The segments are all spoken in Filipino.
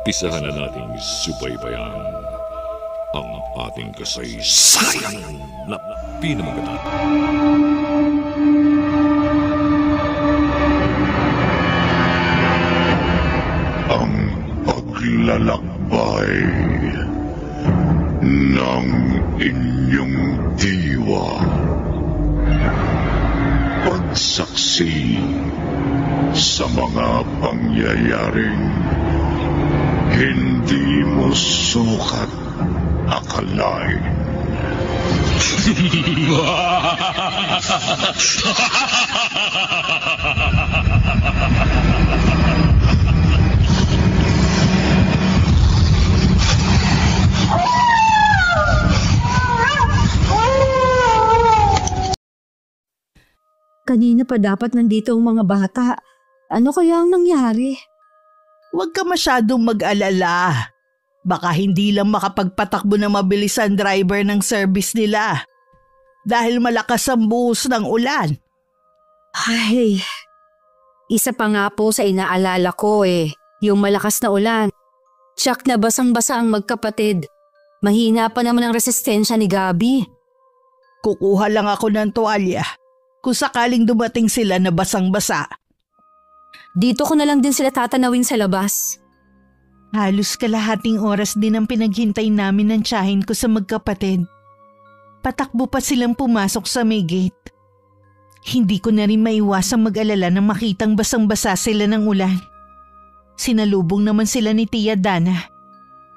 Isahan na nating subaybayan ang ating kasaysayan na pinamagatang. Ang paglalakbay ng inyong diwa. Pagsaksi sa mga pangyayaring hindi mo sukat akalain. Kanina pa dapat nandito ang mga bata. Ano kaya ang nangyari? Huwag ka masyadong mag-alala. Baka hindi lang makapagpatakbo na mabilis ang driver ng service nila. Dahil malakas ang buhos ng ulan. Ay, isa pa nga po sa inaalala ko yung malakas na ulan. Tsak na basang-basa ang magkapatid. Mahina pa naman ang resistensya ni Gabi. Kukuha lang ako ng tuwalya kung sakaling dumating sila na basang-basa. Dito ko na lang din sila tatanawin sa labas. Halos kalahating oras din ang pinaghintay namin ng tiyahin ko sa magkapatid. Patakbo pa silang pumasok sa may gate. Hindi ko na rin maiwasang mag-alala nang makitang basang-basa sila ng ulan. Sinalubong naman sila ni Tia Dana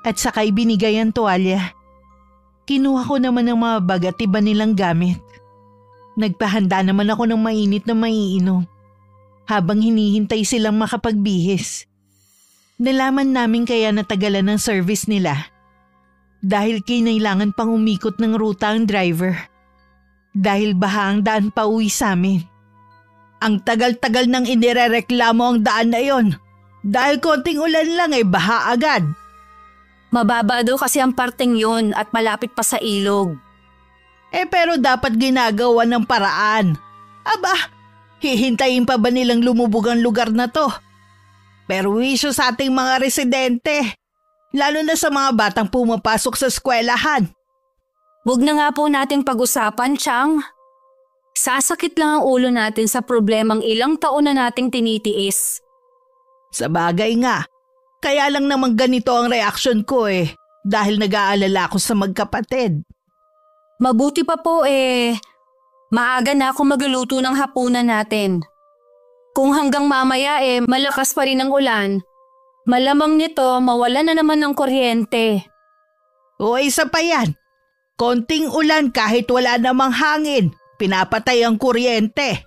at sakay binigay ang tuwalya. Kinuha ko naman ang mga bag at iba nilang gamit. Nagpahanda naman ako ng mainit na maiinom habang hinihintay silang makapagbihis. Nalaman namin kaya natagalan ng service nila dahil kinailangan pang umikot ng ruta ang driver dahil baha ang daan pa uwi sa amin. Ang tagal-tagal nang inirereklamo ang daan na yon dahil konting ulan lang baha agad. Mababa daw kasi ang parteng yon at malapit pa sa ilog. Pero dapat ginagawa ng paraan. Aba, hihintayin pa ba nilang lumubog ang lugar na to? Perwisyo sa ating mga residente, lalo na sa mga batang pumapasok sa eskwelahan. Huwag na nga po nating pag-usapan, Chang. Sasakit lang ang ulo natin sa problemang ilang taon na nating tinitiis. Sa bagay nga, kaya lang naman ganito ang reaksyon ko dahil nag-aalala ako sa magkapatid. Mabuti pa po maaga na ako magluluto ng hapunan natin. Kung hanggang mamaya malakas pa rin ang ulan, malamang nito mawala na naman ng kuryente. O isa pa yan, konting ulan kahit wala namang hangin, pinapatay ang kuryente.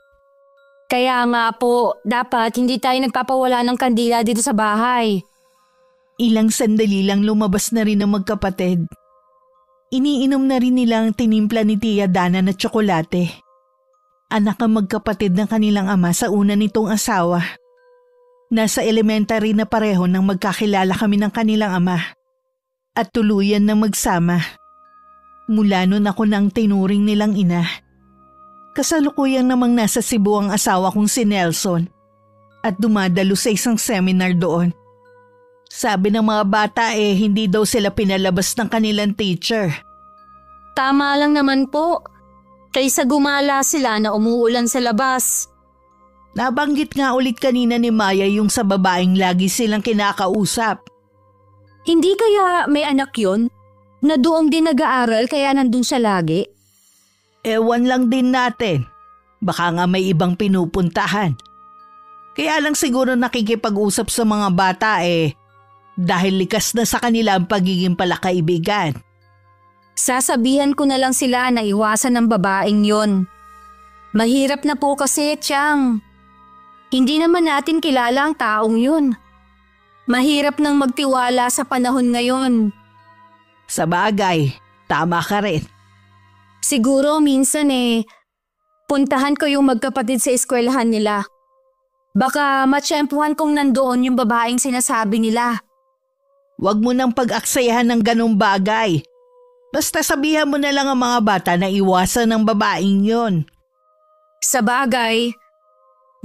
Kaya nga po, dapat hindi tayo nagpapawala ng kandila dito sa bahay. Ilang sandali lang lumabas na rin ang magkapatid. Iniinom na rin nila ang tinimpla ni Tia Dana na tsokolate. Anak ang magkapatid ng kanilang ama sa una nitong asawa. Nasa elementary na pareho nang magkakilala kami ng kanilang ama. At tuluyan na magsama. Mula noon ako nang tinuring nilang ina. Kasalukuyang namang nasa Cebu ang asawa kong si Nelson. At dumadalo sa isang seminar doon. Sabi ng mga bata hindi daw sila pinalabas ng kanilang teacher. Tama lang naman po. Kaysa gumala sila na umuulan sa labas. Nabanggit nga ulit kanina ni Maya yung sa babaeng lagi silang kinakausap. Hindi kaya may anak yon na doong din nag-aaral kaya nandun siya lagi? Ewan lang din natin. Baka nga may ibang pinupuntahan. Kaya lang siguro nakikipag-usap sa mga bata dahil likas na sa kanila ang pagiging palakaibigan. Sasabihan ko na lang sila na iwasan ng babaeng yon. Mahirap na po kasi, Chang. Hindi naman natin kilala ang taong yun. Mahirap nang magtiwala sa panahon ngayon. Sa bagay, tama ka rin. Siguro minsan puntahan ko yung magkapatid sa eskwelahan nila. Baka matsyempuhan kong nandoon yung babaeng sinasabi nila. Huwag mo nang pag-aksayahan ng ganong bagay. Basta sabihan mo na lang ang mga bata na iwasan ng babaeng yon. Sa bagay,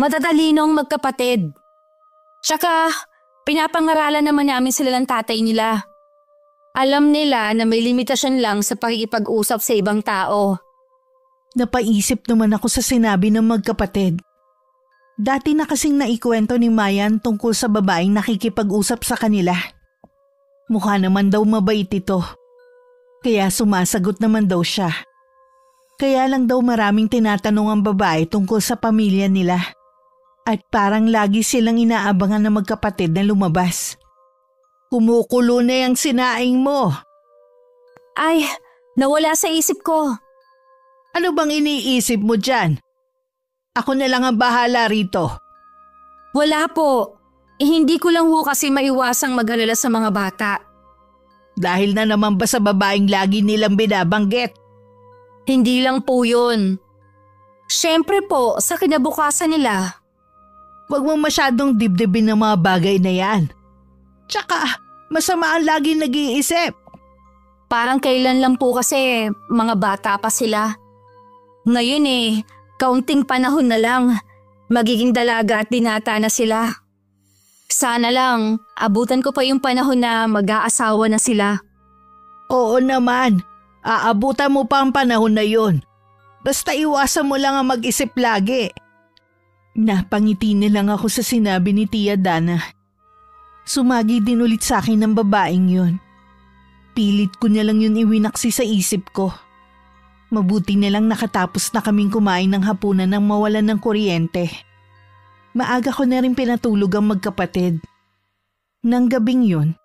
matatalinong magkapatid. Tsaka Pinapangaralan naman namin sila ng tatay nila. Alam nila na may limitasyon lang sa pakikipag-usap sa ibang tao. Napaisip naman ako sa sinabi ng magkapatid. Dati na kasing naikwento ni Mayan tungkol sa babaeng nakikipag-usap sa kanila. Mukha naman daw mabait ito. Kaya sumasagot naman daw siya. Kaya lang daw maraming tinatanong ang babae tungkol sa pamilya nila. At parang lagi silang inaabangan ng magkapatid na lumabas. Kumukulo na yung sinaing mo. Ay, nawala sa isip ko. Ano bang iniisip mo dyan? Ako na lang ang bahala rito. Wala po. Hindi ko lang ho kasi maiwasang mag-alala sa mga bata. Dahil na naman ba sa babaeng lagi nilang binabanggit? Hindi lang po yun. Siyempre po, sa kinabukasan nila. Huwag mo masyadong dibdibin ng mga bagay na yan. Tsaka, masama ang lagi nag-iisip. Parang kailan lang po kasi mga bata pa sila. Ngayon kaunting panahon na lang, magiging dalaga at binata na sila. Sana lang, abutan ko pa yung panahon na mag-aasawa na sila. Oo naman, aabutan mo pa ang panahon na yun. Basta iwasan mo lang ang mag-isip lagi. Napangiti na lang ako sa sinabi ni Tia Dana. Sumagi din ulit sa akin ng babaeng yun. Pilit ko na lang yun iwinaksi sa isip ko. Mabuti na lang nakatapos na kaming kumain ng hapunan nang mawalan ng kuryente. Maaga ko na rin pinatulog ang magkapatid. Nang gabing yun,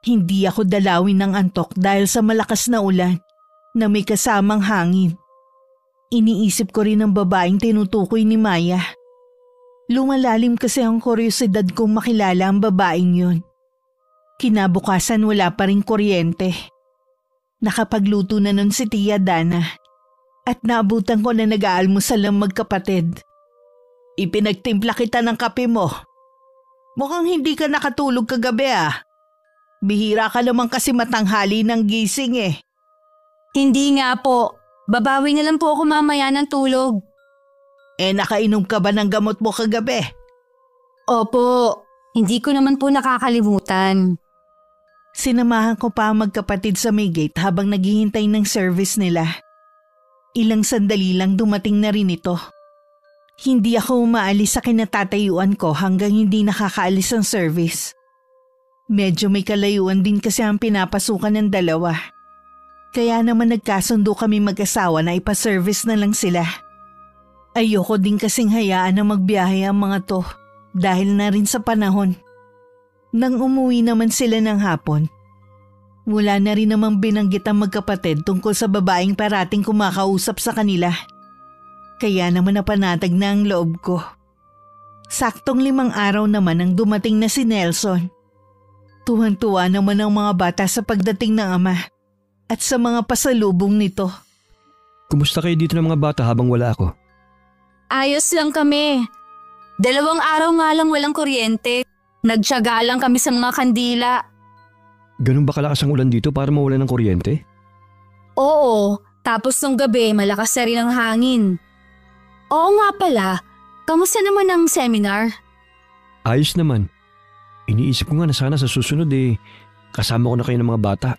hindi ako dalawin ng antok dahil sa malakas na ulan na may kasamang hangin. Iniisip ko rin ang babaeng tinutukoy ni Maya. Lumalalim kasi ang kuryosidad kong makilala ang babaeng yun. Kinabukasan wala pa rin kuryente. Nakapagluto na nun si Tia Dana at naabutan ko na nag-aalmusal ang magkapatid. Ipinagtimpla kita ng kape mo. Mukhang hindi ka nakatulog kagabi Bihira ka naman kasi matanghali ng gising Hindi nga po. Babawi na lang po ako mamaya ng tulog. Nakainom ka ba ng gamot mo kagabi? Opo, hindi ko naman po nakakalimutan. Sinamahan ko pa ang magkapatid sa may gate habang naghihintay ng service nila. Ilang sandali lang dumating na rin ito. Hindi ako umaalis sa kinatatayuan ko hanggang hindi nakakaalis ang service. Medyo may kalayuan din kasi ang pinapasukan ng dalawa. Kaya naman nagkasundo kami mag-asawa na ipa-service na lang sila. Ayoko din kasing hayaan na magbiyahe ang mga to dahil na rin sa panahon. Nang umuwi naman sila ng hapon, wala na rin namang binanggit ang magkapatid tungkol sa babaeng parating kumakausap sa kanila. Kaya naman napanatag na ang loob ko. Saktong 5 araw naman ang dumating na si Nelson. Tuwang-tuwa naman ang mga bata sa pagdating ng ama at sa mga pasalubong nito. Kumusta kayo dito ng mga bata habang wala ako? Ayos lang kami. 2 araw nga lang walang kuryente. Nagtiyaga lang kami sa mga kandila. Ganun ba kalakas ang ulan dito para mawala ng kuryente? Oo, tapos nung gabi malakas na rin ang hangin. Oo nga pala, kamusta naman ang seminar? Ayos naman. Iniisip ko nga na sana sa susunod kasama ko na kayo ng mga bata.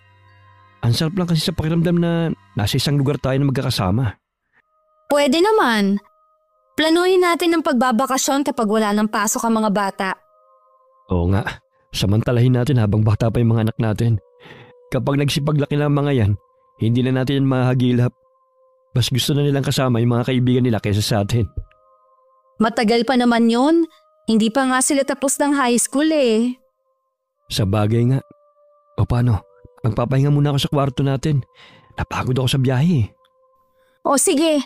Ang sarap lang kasi sa pakiramdam na nasa isang lugar tayo na magkakasama. Pwede naman. Planuhin natin ang pagbabakasyon kapag wala ng pasok ang mga bata. Oo nga, samantalahin natin habang bata pa yung mga anak natin. Kapag nagsipaglaki na ang mga yan, hindi na natin yan mahagilap. Mas gusto na nilang kasama yung mga kaibigan nila kaysa sa atin. Matagal pa naman yun. Hindi pa nga sila tapos ng high school Sa bagay nga. O paano? Magpapahinga muna ako sa kwarto natin. Napagod ako sa biyahe O sige,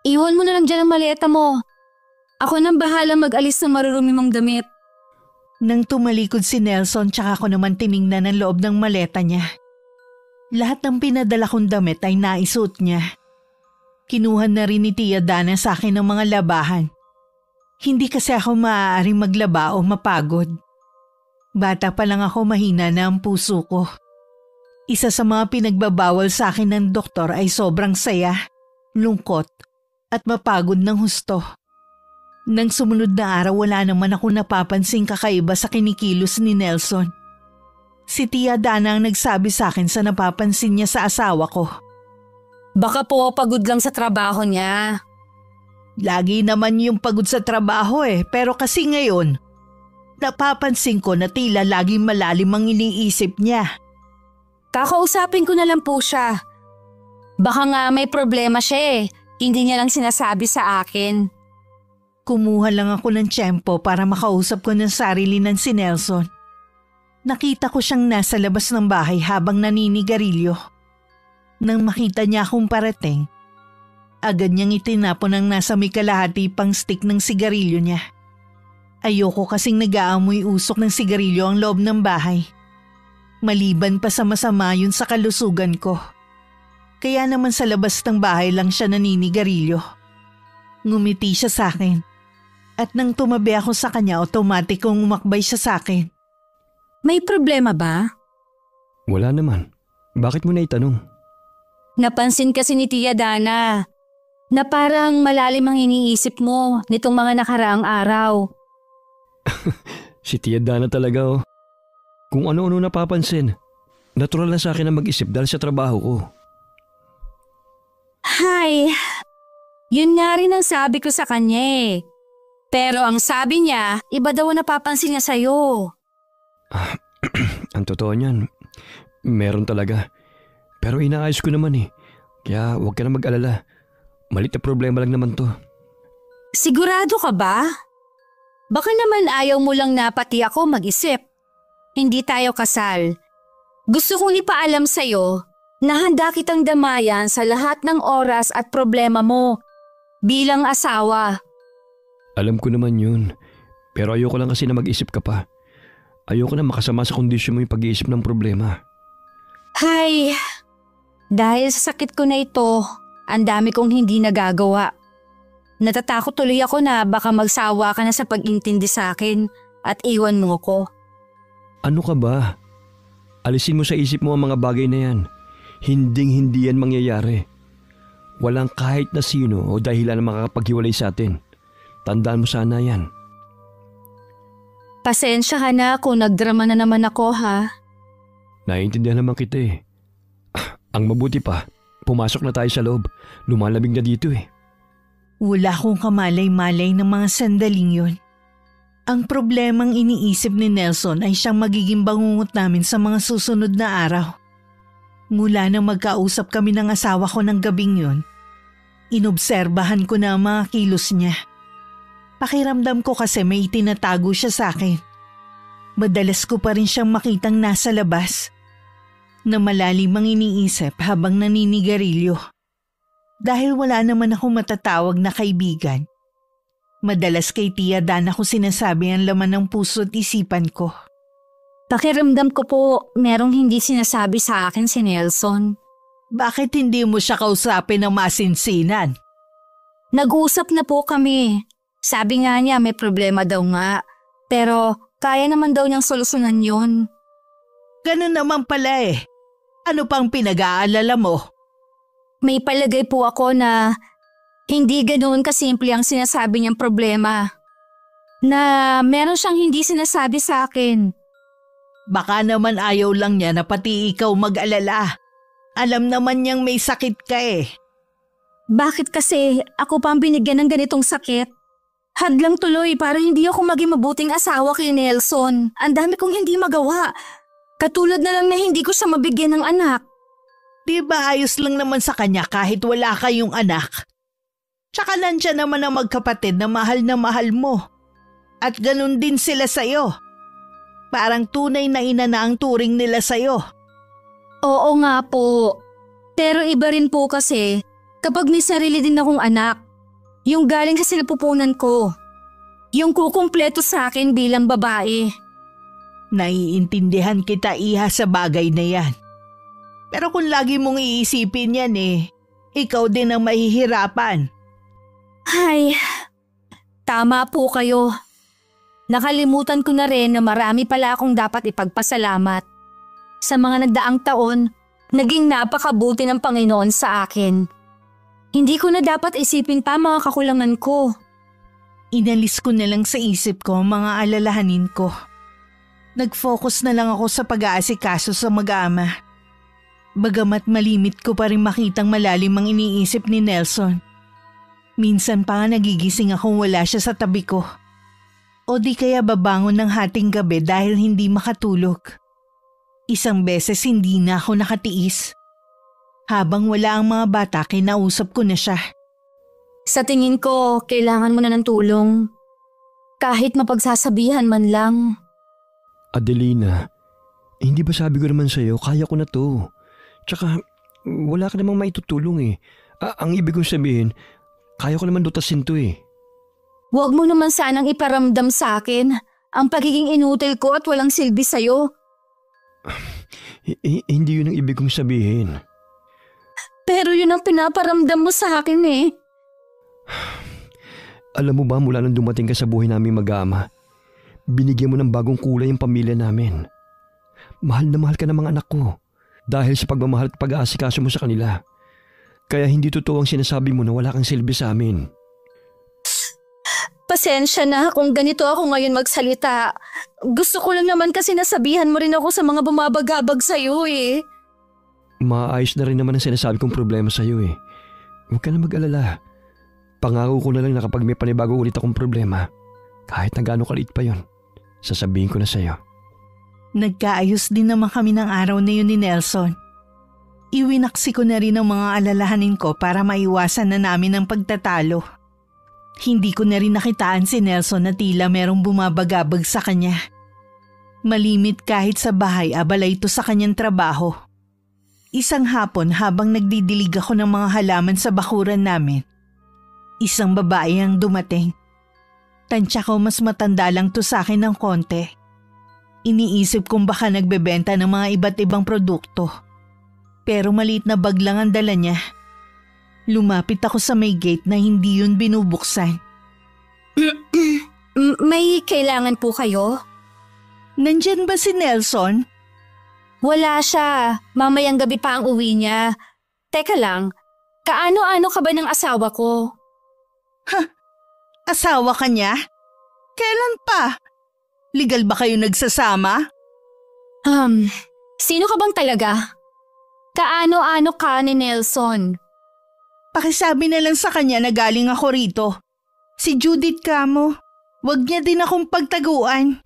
iwan mo na lang dyan ang maleta mo. Ako nang bahala mag-alis ng marurumi mong damit. Nang tumalikod si Nelson tsaka ako naman tiningnan ang loob ng maleta niya. Lahat ng pinadala kong damit ay naisuot niya. Kinuha na rin ni Tia Dana sa akin ng mga labahan. Hindi kasi ako maaaring maglaba o mapagod. Bata pa lang ako, mahina na ang puso ko. Isa sa mga pinagbabawal sa akin ng doktor ay sobrang saya, lungkot at mapagod ng husto. Nang sumunod na araw wala naman ako napapansing kakaiba sa kinikilos ni Nelson. Si Tia Dana ang nagsabi sa akin sa napapansin niya sa asawa ko. Baka po pagod lang sa trabaho niya. Lagi naman yung pagod sa trabaho pero kasi ngayon, napapansin ko na tila laging malalim ang iniisip niya. Kakausapin ko na lang po siya. Baka nga may problema siya hindi niya lang sinasabi sa akin. Kumuha lang ako ng tiyempo para makausap ko ng sarili ng si Nelson. Nakita ko siyang nasa labas ng bahay habang naninigarilyo. Nang makita niya akong parating, agad niyang itinapon ang nasa may kalahati pang stick ng sigarilyo niya. Ayoko kasing nag-aamoy usok ng sigarilyo ang loob ng bahay. Maliban pa sa masama yun sa kalusugan ko. Kaya naman sa labas ng bahay lang siya naninigarilyo. Ngumiti siya sa akin. At nang tumabi ako sa kanya, automatic kong umakbay siya sa akin. May problema ba? Wala naman. Bakit mo na itanong? Napansin kasi ni Tia Dana na parang malalim ang iniisip mo nitong mga nakaraang araw. Si Tia Dana talaga Kung ano-ano napapansin. Natural na sa akin na mag-isip dahil sa trabaho ko. Hay, yun nga rin ang sabi ko sa kanya Pero ang sabi niya, iba daw ang napapansin niya sa'yo. Ang totoo niyan, meron talaga. Pero inaayos ko naman Kaya huwag ka na mag-alala. Malit na problema lang naman to. Sigurado ka ba? Baka naman ayaw mo lang na pati ako mag-isip. Hindi tayo kasal. Gusto kong ipaalam sa'yo na handa kitang damayan sa lahat ng oras at problema mo bilang asawa. Alam ko naman yun. Pero ayoko lang kasi na mag-isip ka pa. Ayoko na makasama sa kondisyon mo yung pag-iisip ng problema. Hay, dahil sa sakit ko na ito, ang dami kong hindi nagagawa. Natatakot tuloy ako na baka magsawa ka na sa pag-intindi sa akin at iwan mo ko. Ano ka ba? Alisin mo sa isip mo ang mga bagay na yan. Hinding-hindi yan mangyayari. Walang kahit na sino o dahilan na makakapaghiwalay sa atin. Tandaan mo sana yan. Pasensya ka na kung nagdrama na naman ako Naiintindihan naman kita Ang mabuti pa, pumasok na tayo sa loob. Lumalamig na dito Wala akong kamalay-malay ng mga sandaling yun. Ang problemang iniisip ni Nelson ay siyang magiging bangungot namin sa mga susunod na araw. Mula nang magkausap kami ng asawa ko ng gabing yun, inobserbahan ko na ang mga kilos niya. Pakiramdam ko kasi may itinatago siya sa akin. Madalas ko pa rin siyang makitang nasa labas na malalim ang iniisip habang naninigarilyo. Dahil wala naman ako matatawag na kaibigan, madalas kay Tia Dana ko sinasabi ang laman ng puso at isipan ko. Pakiramdam ko po merong hindi sinasabi sa akin si Nelson. Bakit hindi mo siya kausapin ng masinsinan? Nag-usap na po kami. Sabi nga niya may problema daw nga, pero kaya naman daw niyang solusyonan yun. Ganun naman pala Ano pang pinag-aalala mo? May palagay po ako na hindi ganoon kasimple ang sinasabi niyang problema. Na meron siyang hindi sinasabi sa akin. Baka naman ayaw lang niya na pati ikaw mag-alala. Alam naman niyang may sakit ka Bakit kasi ako pa ang binigyan ng ganitong sakit? Hadlang tuloy para hindi ako maging mabuting asawa kay Nelson. Ang dami kong hindi magawa. Katulad na lang na hindi ko siya mabigyan ng anak. Di ba ayos lang naman sa kanya kahit wala kayong anak? Tsaka nandyan naman ang magkapatid na mahal mo. At ganun din sila sa'yo. Parang tunay na ina na ang turing nila sa'yo. Oo nga po. Pero iba rin po kasi kapag may sarili din akong anak. Yung galing sa sinapupunan ko. Yung kukumpleto sa akin bilang babae. Naiintindihan kita iha sa bagay na yan. Pero kung lagi mong iisipin yan ikaw din ang mahihirapan. Ay, tama po kayo. Nakalimutan ko na rin na marami pala akong dapat ipagpasalamat. Sa mga nagdaang taon, naging napakabuti ng Panginoon sa akin. Hindi ko na dapat isipin pa mga kakulangan ko. Inalis ko na lang sa isip ko ang mga alalahanin ko. Nag-focus na lang ako sa pag-aasikaso sa mag-ama. Bagamat malimit ko pa rin makitang malalim ang iniisip ni Nelson. Minsan pa nga nagigising akong wala siya sa tabi ko. O di kaya babangon ng hating gabi dahil hindi makatulog. Isang beses hindi na ako nakatiis. Habang wala ang mga bata, kinausap ko na siya. Sa tingin ko, kailangan mo na ng tulong. Kahit mapagsasabihan man lang. Adelina, hindi ba sabi ko naman sa'yo, kaya ko na to. Tsaka, wala ka namang maitutulong eh. Ang ibig kong sabihin, kaya ko naman lutasin to eh. Huwag mo naman sanang iparamdam sa akin ang pagiging inutil ko at walang silbi sa'yo. Hindi yun ang ibig kong sabihin. Pero yun ang pinaparamdam mo sa akin eh. Alam mo ba mula nang dumating ka sa buhay naming mag-ama, binigyan mo ng bagong kulay ang pamilya namin. Mahal na mahal ka ng mga anak ko dahil sa pagmamahal at pag-aasikaso mo sa kanila. Kaya hindi totoo ang sinasabi mo na wala kang silbi sa amin. Pasensya na kung ganito ako ngayon magsalita. Gusto ko lang naman kasi nasabihan mo rin ako sa mga bumabagabag sa'yo eh. Maayos na rin naman ang sinasabi kong problema sa'yo eh. Huwag ka na mag-alala. Pangako ko na lang na kapag may panibago ulit akong problema, kahit na gaano kaliit pa yon, sasabihin ko na sa'yo. Nagkaayos din naman kami ng araw na yun ni Nelson. Iwinaksi ko na rin ang mga alalahanin ko para maiwasan na namin ang pagtatalo. Hindi ko na rin nakitaan si Nelson na tila merong bumabagabag sa kanya. Malimit kahit sa bahay, abala ito sa kanyang trabaho. Isang hapon habang nagdidilig ako ng mga halaman sa bakuran namin, isang babae ang dumating. Tansya ko mas matanda lang to sa akin ng konti. Iniisip kong baka nagbebenta ng mga iba't ibang produkto. Pero maliit na bag lang ang dala niya. Lumapit ako sa may gate na hindi yun binubuksan. May kailangan po kayo? Nandyan ba si Nelson? Wala siya. Mamayang gabi pa ang uwi niya. Teka lang, kaano-ano ka ba ng asawa ko? Asawa ka niya? Kailan pa? Legal ba kayo nagsasama? Sino ka bang talaga? Kaano-ano ka ni Nelson? Pakisabi na lang sa kanya na galing ako rito. Si Judith kamo. Huwag niya din akong pagtaguan.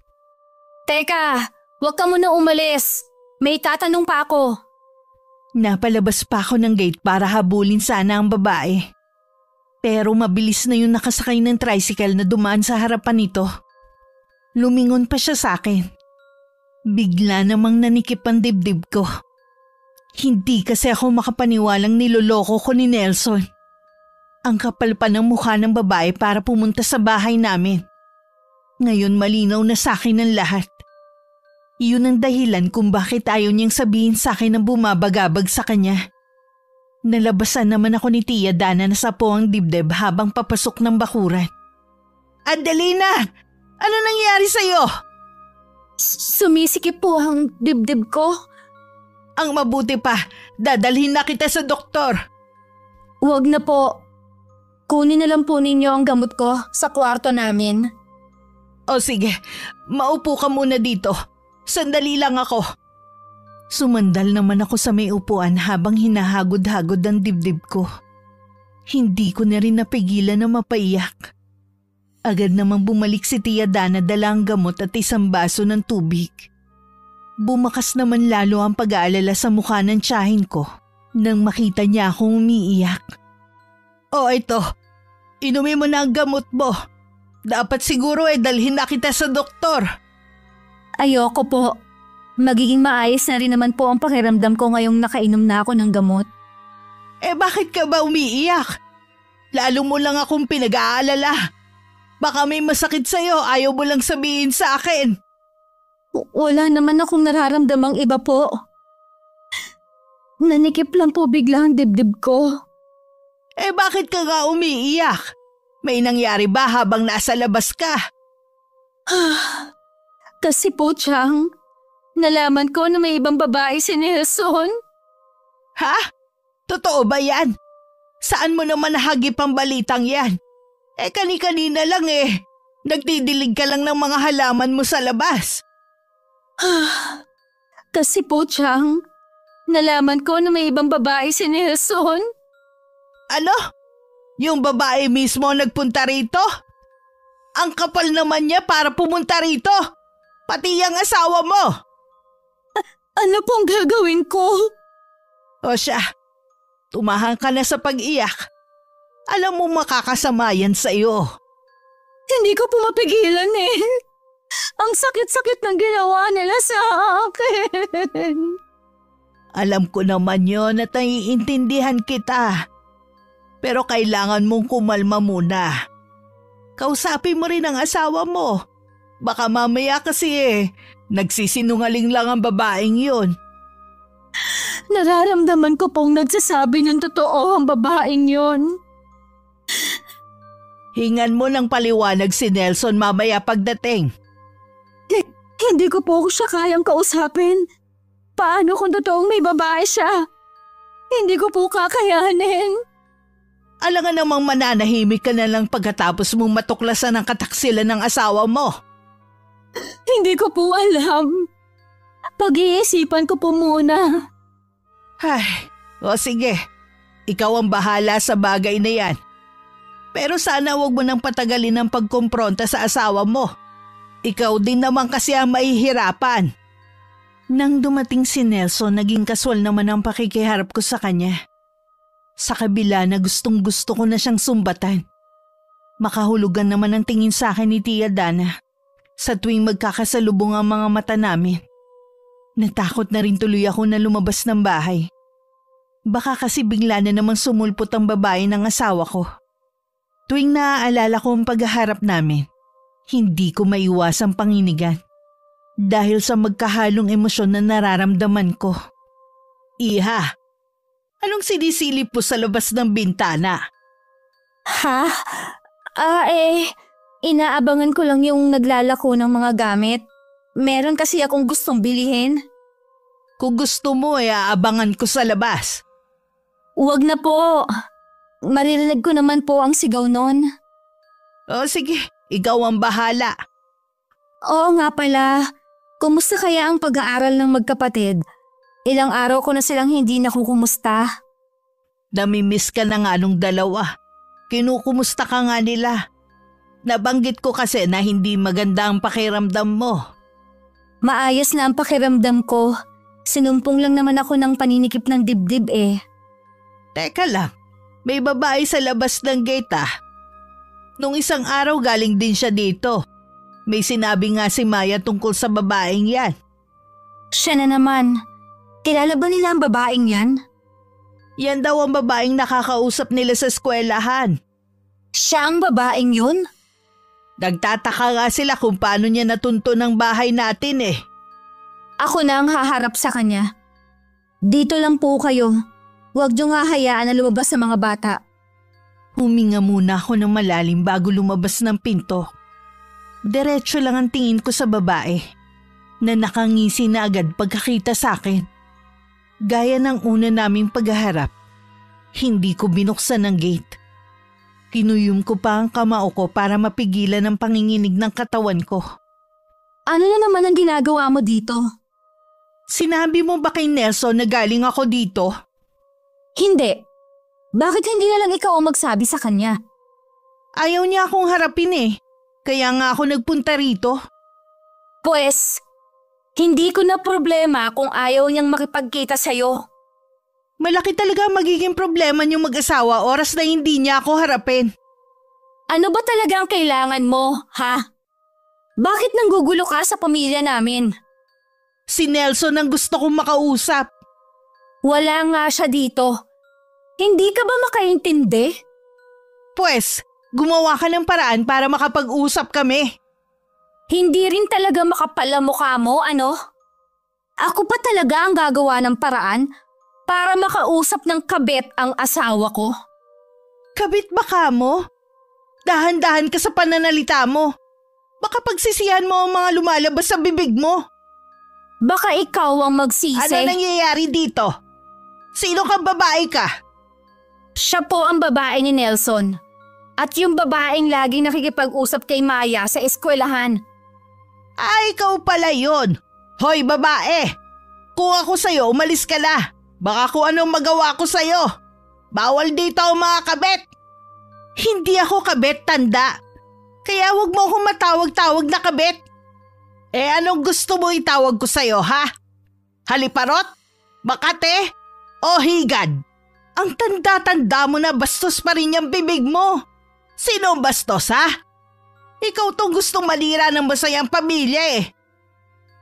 Teka, huwag ka muna umalis. May tatanong pa ako. Napalabas pa ako ng gate para habulin sana ang babae. Pero mabilis na yung nakasakay ng tricycle na dumaan sa harapan nito. Lumingon pa siya sa akin. Bigla namang nanikip ang dibdib ko. Hindi kasi ako makapaniwalang niloloko ko ni Nelson. Ang kapal pa ng mukha ng babae para pumunta sa bahay namin. Ngayon malinaw na sa akin ang lahat. Iyon ang dahilan kung bakit ayaw niyang sabihin sa akin ang bumabagabag sa kanya. Nalabasan naman ako ni Tia Dana na sapo ang dibdib habang papasok ng bakuran. Adelina! Ano nangyari sa'yo? Sumisikip po ang dibdib ko. Ang mabuti pa, dadalhin na kita sa doktor. Huwag na po. Kunin na lang po ninyo ang gamot ko sa kwarto namin. O sige, maupo ka muna dito. Sandali lang ako. Sumandal naman ako sa may upuan habang hinahagod-hagod ang dibdib ko. Hindi ko na rin napigilan na mapaiyak. Agad namang bumalik si Tia Dana dala ang gamot at isang baso ng tubig. Bumakas naman lalo ang pag-aalala sa mukha ng tiyahin ko nang makita niya akong umiiyak. O ito, inumin mo na ang gamot mo. Dapat siguro dalhin na kita sa doktor. Ayoko po. Magiging maayos na rin naman po ang pakiramdam ko ngayong nakainom na ako ng gamot. Bakit ka ba umiiyak? Lalo mo lang akong pinag-aalala. Baka may masakit sa'yo, ayaw mo lang sabihin sa akin. Wala naman akong nararamdamang iba po. Nanikip lang po bigla ang dibdib ko. Bakit ka nga umiiyak? May nangyari ba habang nasa labas ka? Kasi po, Chang, nalaman ko na may ibang babae si Nelson. Ha? Totoo ba yan? Saan mo naman nahagip ang balitang yan? Kani-kanina lang nagdidilig ka lang ng mga halaman mo sa labas. Kasi po, Chang, nalaman ko na may ibang babae si Nelson. Ano? Yung babae mismo nagpunta rito? Ang kapal naman niya para pumunta rito. Pati yung asawa mo. Ano pong gagawin ko? O siya, tumahan ka na sa pag-iyak. Alam mo makakasama yan sa'yo. Hindi ko po mapigilan Ang sakit-sakit ng ginawa nila sa akin. Alam ko naman yon at naiintindihan kita. Pero kailangan mong kumalma muna. Kausapin mo rin ang asawa mo. Baka mamaya kasi nagsisinungaling lang ang babaeng yun. Nararamdaman ko pong nagsasabi ng totoo ang babaeng yon. Hingan mo ng paliwanag si Nelson mamaya pagdating. Hindi ko po siya kayang kausapin. Paano kung totoong may babae siya? Hindi ko po kakayanin. Alangan namang mananahimik ka na lang pagkatapos mong matuklasan ang kataksilan ng asawa mo. Hindi ko po alam. Pag-iisipan ko po muna. Ay, o sige. Ikaw ang bahala sa bagay na yan. Pero sana wag mo nang patagalin ang pagkumpronta sa asawa mo. Ikaw din naman kasi ang mahihirapan. Nang dumating si Nelson, naging kaswal naman ang pakikiharap ko sa kanya. Sa kabila na gustong-gusto ko na siyang sumbatan. Makahulugan naman ang tingin sa akin ni Tia Dana sa tuwing magkakasalubong ang mga mata namin. Natakot na rin tuloy ako na lumabas ng bahay. Baka kasi bigla na namang sumulpot ang babae ng asawa ko. Tuwing naaalala ko ang paghaharap namin, hindi ko maiwasang panginigan dahil sa magkahalong emosyon na nararamdaman ko. Iha! Anong sinisilip po sa labas ng bintana? Ha? Inaabangan ko lang yung naglalako ng mga gamit. Meron kasi akong gustong bilihin. Kung gusto mo aabangan ko sa labas. Huwag na po. Maririnig ko naman po ang sigaw nun. O sige, ikaw ang bahala. Oo nga pala. Kumusta kaya ang pag-aaral ng magkapatid? Ilang araw ko na silang hindi nakukumusta. Namimiss ka na nga nung dalawa. Kinukumusta ka nga nila. Nabanggit ko kasi na hindi maganda ang pakiramdam mo. Maayos na ang pakiramdam ko. Sinumpong lang naman ako ng paninikip ng dibdib Teka lang, may babae sa labas ng gate Nung isang araw galing din siya dito. May sinabi nga si Maya tungkol sa babaeng yan. Siya na naman. Kilala ba nila ang babaeng yan? Yan daw ang babaeng nakakausap nila sa eskwelahan. Siya ang babaeng yun? Nagtataka nga sila kung paano niya natunto ng bahay natin Ako na ang haharap sa kanya. Dito lang po kayo. Huwag niyo nga hayaan na lumabas sa mga bata. Huminga muna ako ng malalim bago lumabas ng pinto. Diretso lang ang tingin ko sa babae na nakangisi na agad pagkakita sa akin. Gaya ng una naming paghaharap, hindi ko binuksan ang gate. Kinuyom ko pa ang kamao ko para mapigilan ang panginginig ng katawan ko. Ano na naman ang ginagawa mo dito? Sinabi mo ba kay Nelson na galing ako dito? Hindi. Bakit hindi na lang ikaw ang magsabi sa kanya? Ayaw niya akong harapin kaya nga ako nagpunta rito. Pues, hindi ko na problema kung ayaw niyang makipagkita sa'yo. Malaki talaga magiging problema niyong mag-asawa oras na hindi niya ako harapin. Ano ba talaga ang kailangan mo, ha? Bakit nanggugulo ka sa pamilya namin? Si Nelson ang gusto kong makausap. Wala nga siya dito. Hindi ka ba makaintindi? Pues, gumawa ka ng paraan para makapag-usap kami. Hindi rin talaga makapal ang mukha mo, ano? Ako pa talaga ang gagawa ng paraan para makausap ng kabit ang asawa ko. Kabit ba ka mo? Dahan-dahan ka sa pananalita mo. Baka pagsisihan mo ang mga lumalabas sa bibig mo. Baka ikaw ang magsisi. Ano nangyayari dito? Sino kang babae ka? Siya po ang babae ni Nelson. At yung babaeng laging nakikipag-usap kay Maya sa eskwelahan. Ay, ikaw pala yun. Hoy, babae! Kung ako sa'yo, umalis ka na. Baka kung anong magawa ko sa'yo. Bawal dito ang mga kabet. Hindi ako kabet, tanda. Kaya huwag mo akong matawag-tawag na kabet. Anong gusto mo itawag ko sa'yo, ha? Haliparot? Makate? O higad? Ang tanda-tanda mo na bastos pa rin yung bibig mo. Sino ang bastos, ha? Ikaw tong gustong malira ng masayang pamilya eh.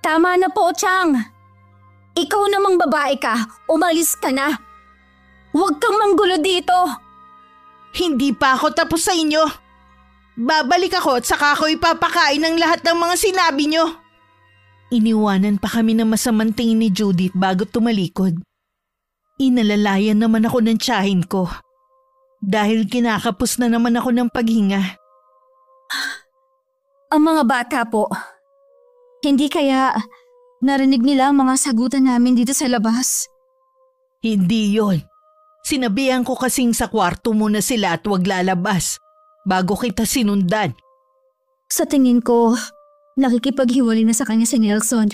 Tama na po, Chang. Ikaw namang babae ka, umalis ka na. Huwag kang manggulo dito. Hindi pa ako tapos sa inyo. Babalik ako at saka ako ipapakain ng lahat ng mga sinabi nyo. Iniwanan pa kami ng masamang tingin ni Judith bago tumalikod. Inalalayan naman ako ng tiyahin ko. Dahil kinakapos na naman ako ng paghinga. Ang mga bata po, hindi kaya narinig nila ang mga sagutan namin dito sa labas? Hindi yon. Sinabihan ko kasing sa kwarto muna sila at wag lalabas bago kita sinundan. Sa tingin ko, nakikipaghiwalay na sa kanya si Nelson.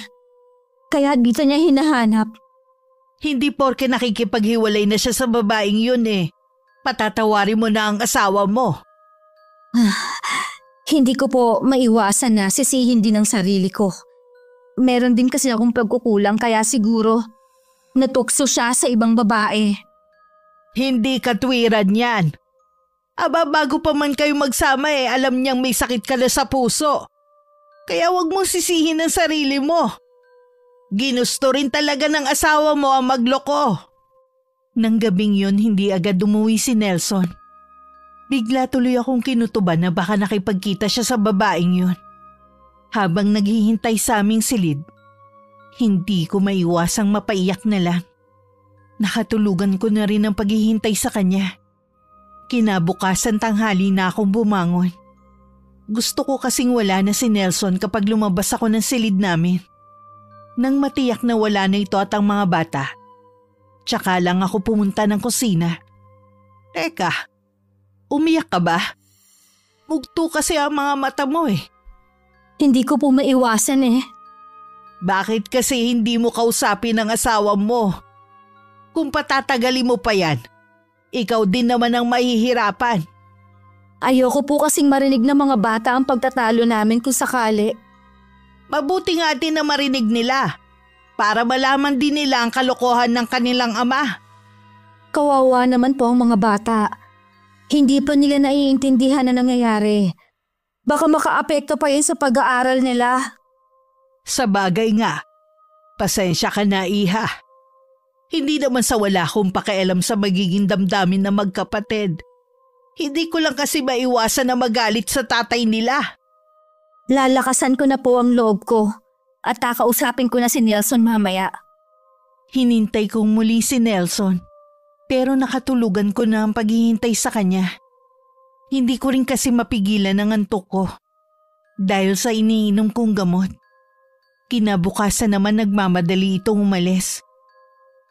Kaya dito niya hinahanap. Hindi porke nakikipaghiwalay na siya sa babaeng yun eh. Patatawarin mo na ang asawa mo. Hindi ko po maiwasan na sisihin din ang sarili ko. Meron din kasi akong pagkukulang kaya siguro natukso siya sa ibang babae. Hindi katwiran yan. Aba bago pa man kayo magsama alam niyang may sakit ka na sa puso. Kaya wag mong sisihin ang sarili mo. Ginusto rin talaga ng asawa mo ang magloko. Nang gabing yun, hindi agad umuwi si Nelson. Bigla tuloy akong kinutuban na baka nakipagkita siya sa babaeng yun. Habang naghihintay sa aming silid, hindi ko maiwasang mapaiyak na lang. Nakatulugan ko na rin ang paghihintay sa kanya. Kinabukasan tanghali na akong bumangon. Gusto ko kasing wala na si Nelson kapag lumabas ako ng silid namin. Nang matiyak na wala na ito at ang mga bata, tsaka lang ako pumunta ng kusina. Teka, umiyak ka ba? Mugto kasi ang mga mata mo eh. Hindi ko po maiwasan eh. Bakit kasi hindi mo kausapin ang asawa mo? Kung patatagali mo pa yan, ikaw din naman ang mahihirapan. Ayoko po kasing marinig ng mga bata ang pagtatalo namin kung sakali. Mabuti nga din na marinig nila para malaman din nila ang kalokohan ng kanilang ama. Kawawa naman po ang mga bata. Hindi pa nila naiintindihan na nangyayari. Baka makaapekto pa yun sa pag-aaral nila. Sa bagay nga, pasensya ka na iha. Hindi naman sa wala akong pakialam sa magiging damdamin na magkapatid. Hindi ko lang kasi maiwasan na magalit sa tatay nila. Lalakasan ko na po ang loob ko at kakausapin ko na si Nelson mamaya. Hinintay kong muli si Nelson pero nakatulugan ko na ang paghihintay sa kanya. Hindi ko rin kasi mapigilan ang antok ko dahil sa iniinom kong gamot. Kinabukasan naman nagmamadali itong umalis.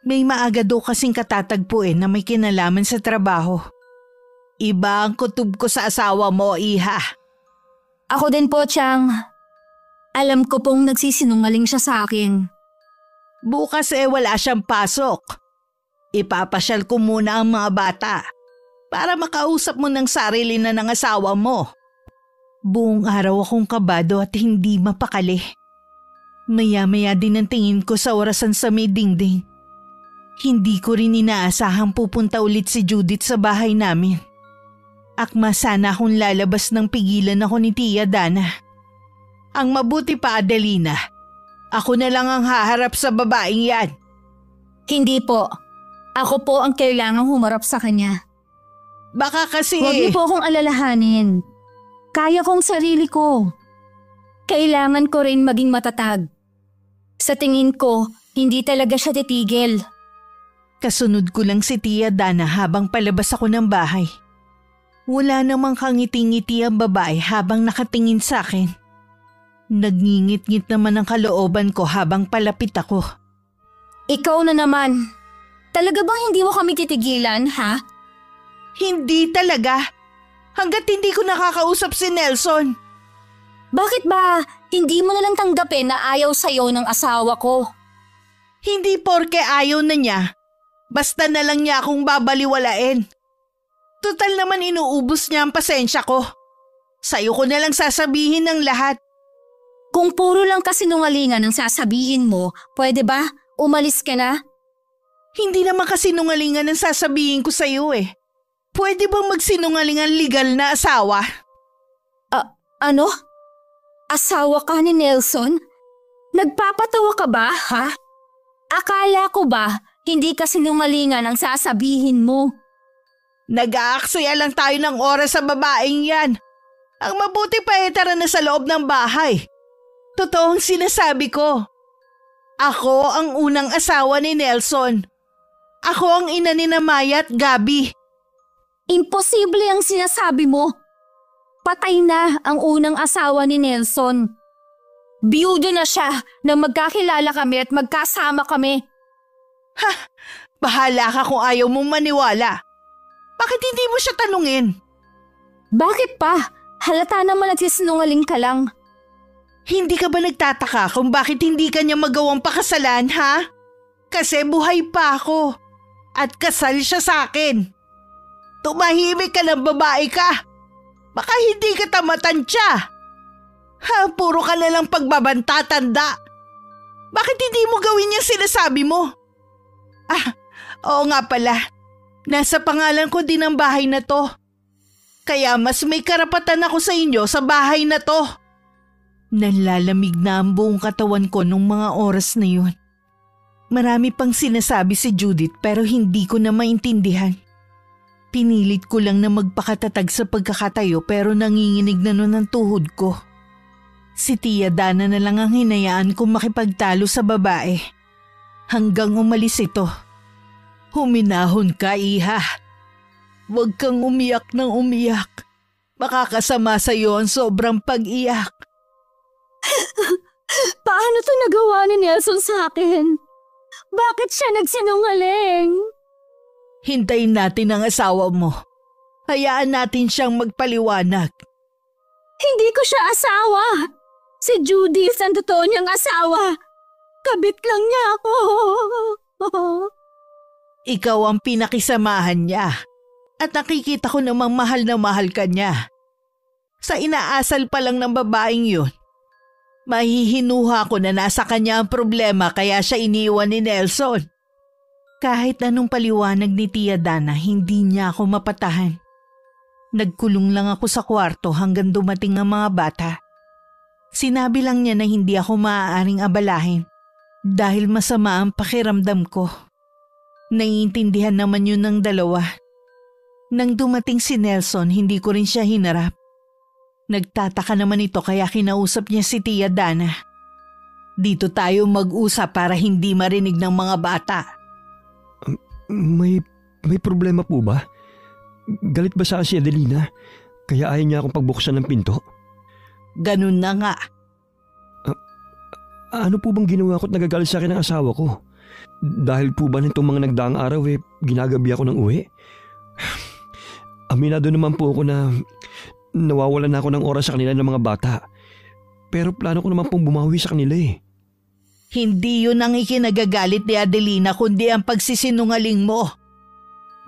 May maaga daw kasing katatagpuin na may kinalaman sa trabaho. Iba ang kutob ko sa asawa mo, iha. Ako din po, Chang. Alam ko pong nagsisinungaling siya sa akin. Bukas wala siyang pasok. Ipapasyal ko muna ang mga bata para makausap mo ng sarili na ng asawa mo. Buong araw akong kabado at hindi mapakali. Maya-maya din ang tingin ko sa orasan sa may dingding. Hindi ko rin inaasahang pupunta ulit si Judith sa bahay namin. Akma sana akong lalabas ng pigilan ako ni Tia Dana. Ang mabuti pa, Adelina, ako na lang ang haharap sa babaeng yan. Hindi po. Ako po ang kailangang humarap sa kanya. Baka kasi… Huwag niyo po akong alalahanin. Kaya kong sarili ko. Kailangan ko rin maging matatag. Sa tingin ko, hindi talaga siya titigil. Kasunod ko lang si Tia Dana habang palabas ako ng bahay. Wala namang kangiti-ngiti ang babae habang nakatingin sa akin. Nagngingit-ngit naman ang kalooban ko habang palapit ako. Ikaw na naman. Talaga bang hindi mo kami titigilan, ha? Hindi talaga. Hanggat hindi ko nakakausap si Nelson. Bakit ba hindi mo nalang tanggapin na ayaw sa'yo ng asawa ko? Hindi porke ayaw na niya, basta na lang niya akong babaliwalain. Total naman inuubos niya ang pasensya ko. Sa'yo ko na lang sasabihin ng lahat. Kung puro lang kasinungalingan ang sasabihin mo, pwede ba? Umalis ka na? Hindi naman kasinungalingan ang sasabihin ko sa'yo eh. Pwede bang magsinungalingan legal na asawa? Ano? Asawa ka ni Nelson? Nagpapatawa ka ba, ha? Akala ko ba hindi kasinungalingan ang sasabihin mo? Nag-aaksaya lang tayo ng oras sa babaeng yan. Ang mabuti pa tara na sa loob ng bahay. Totoong sinasabi ko. Ako ang unang asawa ni Nelson. Ako ang ina ni Maya at Gabi. Imposible ang sinasabi mo. Patay na ang unang asawa ni Nelson. Biyudo na siya nang magkakilala kami at magkasama kami. Ha! Bahala ka kung ayaw mong maniwala. Bakit hindi mo siya tanungin? Bakit pa? Halata naman nagsisinungaling ka lang. Hindi ka ba nagtataka kung bakit hindi ka niya magawang pakasalan, ha? Kasi buhay pa ako. At kasal siya sa akin. Tumahimik ka ng babae ka. Baka hindi ka tamatansya. Ha, puro ka na lang pagbabanta-tanda. Bakit hindi mo gawin yung sinasabi mo? Oo nga pala. Nasa pangalan ko din ang bahay na to. Kaya mas may karapatan ako sa inyo sa bahay na to. Nanlalamig na ang buong katawan ko nung mga oras na yun. Marami pang sinasabi si Judith pero hindi ko na maintindihan. Pinilit ko lang na magpakatatag sa pagkakatayo pero nanginginig na nun ang tuhod ko. Si Tia Dana na lang ang hinayaan kong makipagtalo sa babae. Hanggang umalis ito. Huminahon ka, Iha. Huwag kang umiyak ng umiyak. Makakasama sa iyo ang sobrang pag-iyak. Paano to nagawa ni Nelson sa akin? Bakit siya nagsinungaling? Hintayin natin ang asawa mo. Hayaan natin siyang magpaliwanag. Hindi ko siya asawa. Si Judith ang totoo niyang asawa. Kabit lang niya ako. Ikaw ang pinakisamahan niya. At nakikita ko namang mahal na mahal ka niya. Sa inaasal pa lang ng babaeng yun, mahihinuha ko na nasa kanya ang problema kaya siya iniwan ni Nelson. Kahit anong paliwanag ni Tia Dana, hindi niya ako mapatahan. Nagkulong lang ako sa kwarto hanggang dumating ang mga bata. Sinabi lang niya na hindi ako maaaring abalahin dahil masama ang pakiramdam ko. Naiintindihan naman yun ng dalawa. Nang dumating si Nelson, hindi ko rin siya hinarap. Nagtataka naman ito kaya kinausap niya si Tia Dana. Dito tayo mag-usap para hindi marinig ng mga bata. May problema po ba? Galit ba sa si Adelina? Kaya ayaw niya akong pagbuksan ng pinto? Ganun na nga. Ano po bang ginawa ko't nagagalit sa akin ng asawa ko? Dahil po ba nitong mga nagdaang araw ginagabi ako ng uwi? Aminado naman po ako na nawawalan na ako ng oras sa kanila ng mga bata. Pero plano ko naman pong bumawi sa kanila eh. Hindi yun ang ikinagagalit ni Adelina kundi ang pagsisinungaling mo.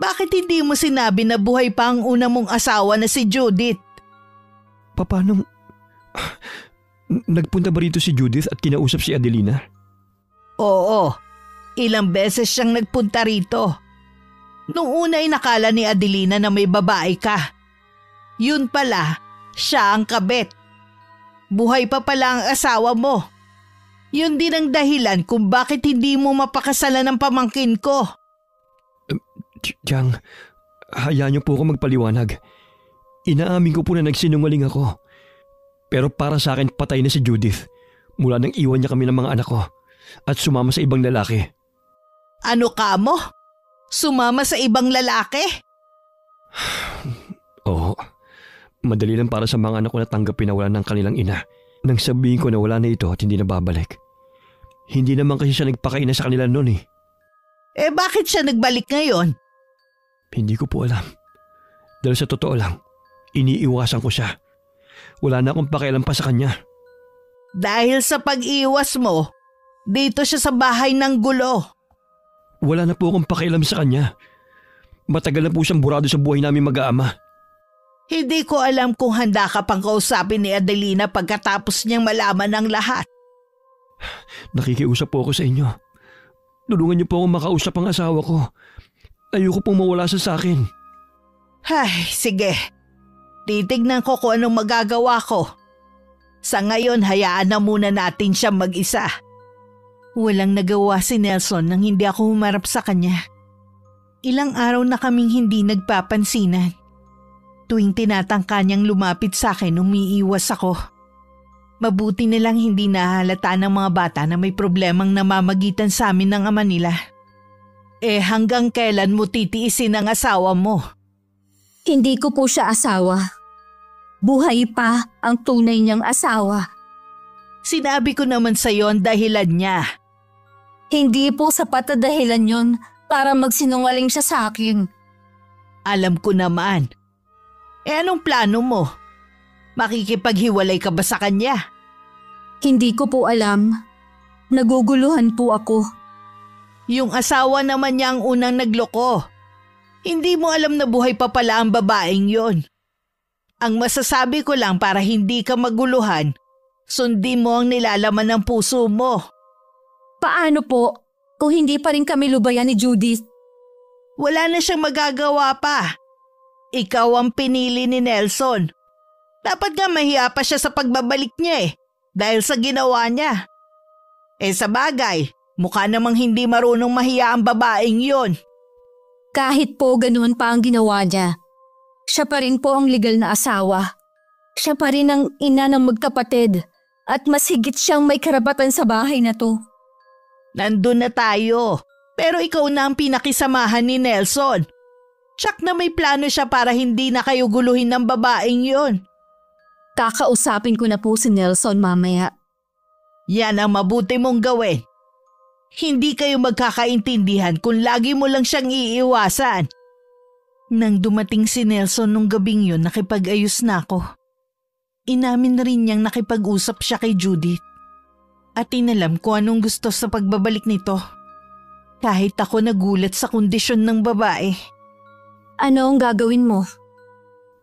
Bakit hindi mo sinabi na buhay pa ang una mong asawa na si Judith? Paano? Nagpunta ba rito si Judith at kinausap si Adelina? Oo, ilang beses siyang nagpunta rito. Nung una ay nakala ni Adelina na may babae ka. Yun pala, siya ang kabit. Buhay pa pala ang asawa mo. Yun din ang dahilan kung bakit hindi mo mapakasalan ng pamangkin ko. Tiyang, hayaan niyo po ako magpaliwanag. Inaamin ko po na nagsinungaling ako. Pero para sa akin patay na si Judith mula nang iwan niya kami ng mga anak ko at sumama sa ibang lalaki. Ano ka mo? Sumama sa ibang lalaki? Oo. Madali lang para sa mga anak ko na tanggapin na wala ng kanilang ina. Nang sabihin ko na wala na ito at hindi na babalik. Hindi naman kasi siya nagpakaina sa kanila noon eh. Bakit siya nagbalik ngayon? Hindi ko po alam. Dahil sa totoo lang, Iniiwasan ko siya. Wala na akong pakialam pa sa kanya. Dahil sa pag-iwas mo, dito siya sa bahay ng gulo. Wala na po akong pakialam sa kanya. Matagal na po siyang burado sa buhay namin mag-aama. Hindi ko alam kung handa ka pang kausapin ni Adelina pagkatapos niyang malaman ang lahat. Nakikiusap po ako sa inyo. Tulungan niyo po akong makausap ang asawa ko. Ayoko pong mawala sa akin. Ay, sige. Titignan ko kung anong magagawa ko. Sa ngayon, hayaan na muna natin siya mag-isa. Walang nagawa si Nelson nang hindi ako humarap sa kanya. Ilang araw na kaming hindi nagpapansinan. Tuwing tinatangka niyang lumapit sa akin, umiiwas ako. Mabuti nilang hindi nahalata ng mga bata na may problemang namamagitan sa amin ng ama nila. Hanggang kailan mo titiisin ang asawa mo? Hindi ko po siya asawa. Buhay pa ang tunay niyang asawa. Sinabi ko naman sa iyo ang dahilan niya. Hindi po sapat na dahilan yon para magsinungaling siya sa akin. Alam ko naman. Anong plano mo? Makikipaghiwalay ka ba sa kanya? Hindi ko po alam. Naguguluhan po ako. Yung asawa naman niya ang unang nagloko. Hindi mo alam na buhay pa pala ang babaeng yon. Ang masasabi ko lang para hindi ka maguluhan, sundin mo ang nilalaman ng puso mo. Paano po kung hindi pa rin kami lubayan ni Judith? Wala na siyang magagawa pa. Ikaw ang pinili ni Nelson. Dapat nga mahiya pa siya sa pagbabalik niya dahil sa ginawa niya. Sa bagay, mukha namang hindi marunong mahiya ang babaeng yon. Kahit po ganoon pa ang ginawa niya, siya pa rin po ang legal na asawa. Siya pa rin ang ina ng magkapatid at mas higit siyang may karapatan sa bahay na to. Nandun na tayo, pero ikaw na ang pinakisamahan ni Nelson. Tsak na may plano siya para hindi na kayo guluhin ng babaeng yon. Kakausapin ko na po si Nelson mamaya. Yan ang mabuti mong gawin. Hindi kayo magkakaintindihan kung lagi mo lang siyang iiwasan. Nang dumating si Nelson nung gabing yun, nakipag-ayos na ako. Inamin na rin niyang nakipag-usap siya kay Judith. At inalam ko anong gusto sa pagbabalik nito. Kahit ako nagulat sa kondisyon ng babae. Ano ang gagawin mo?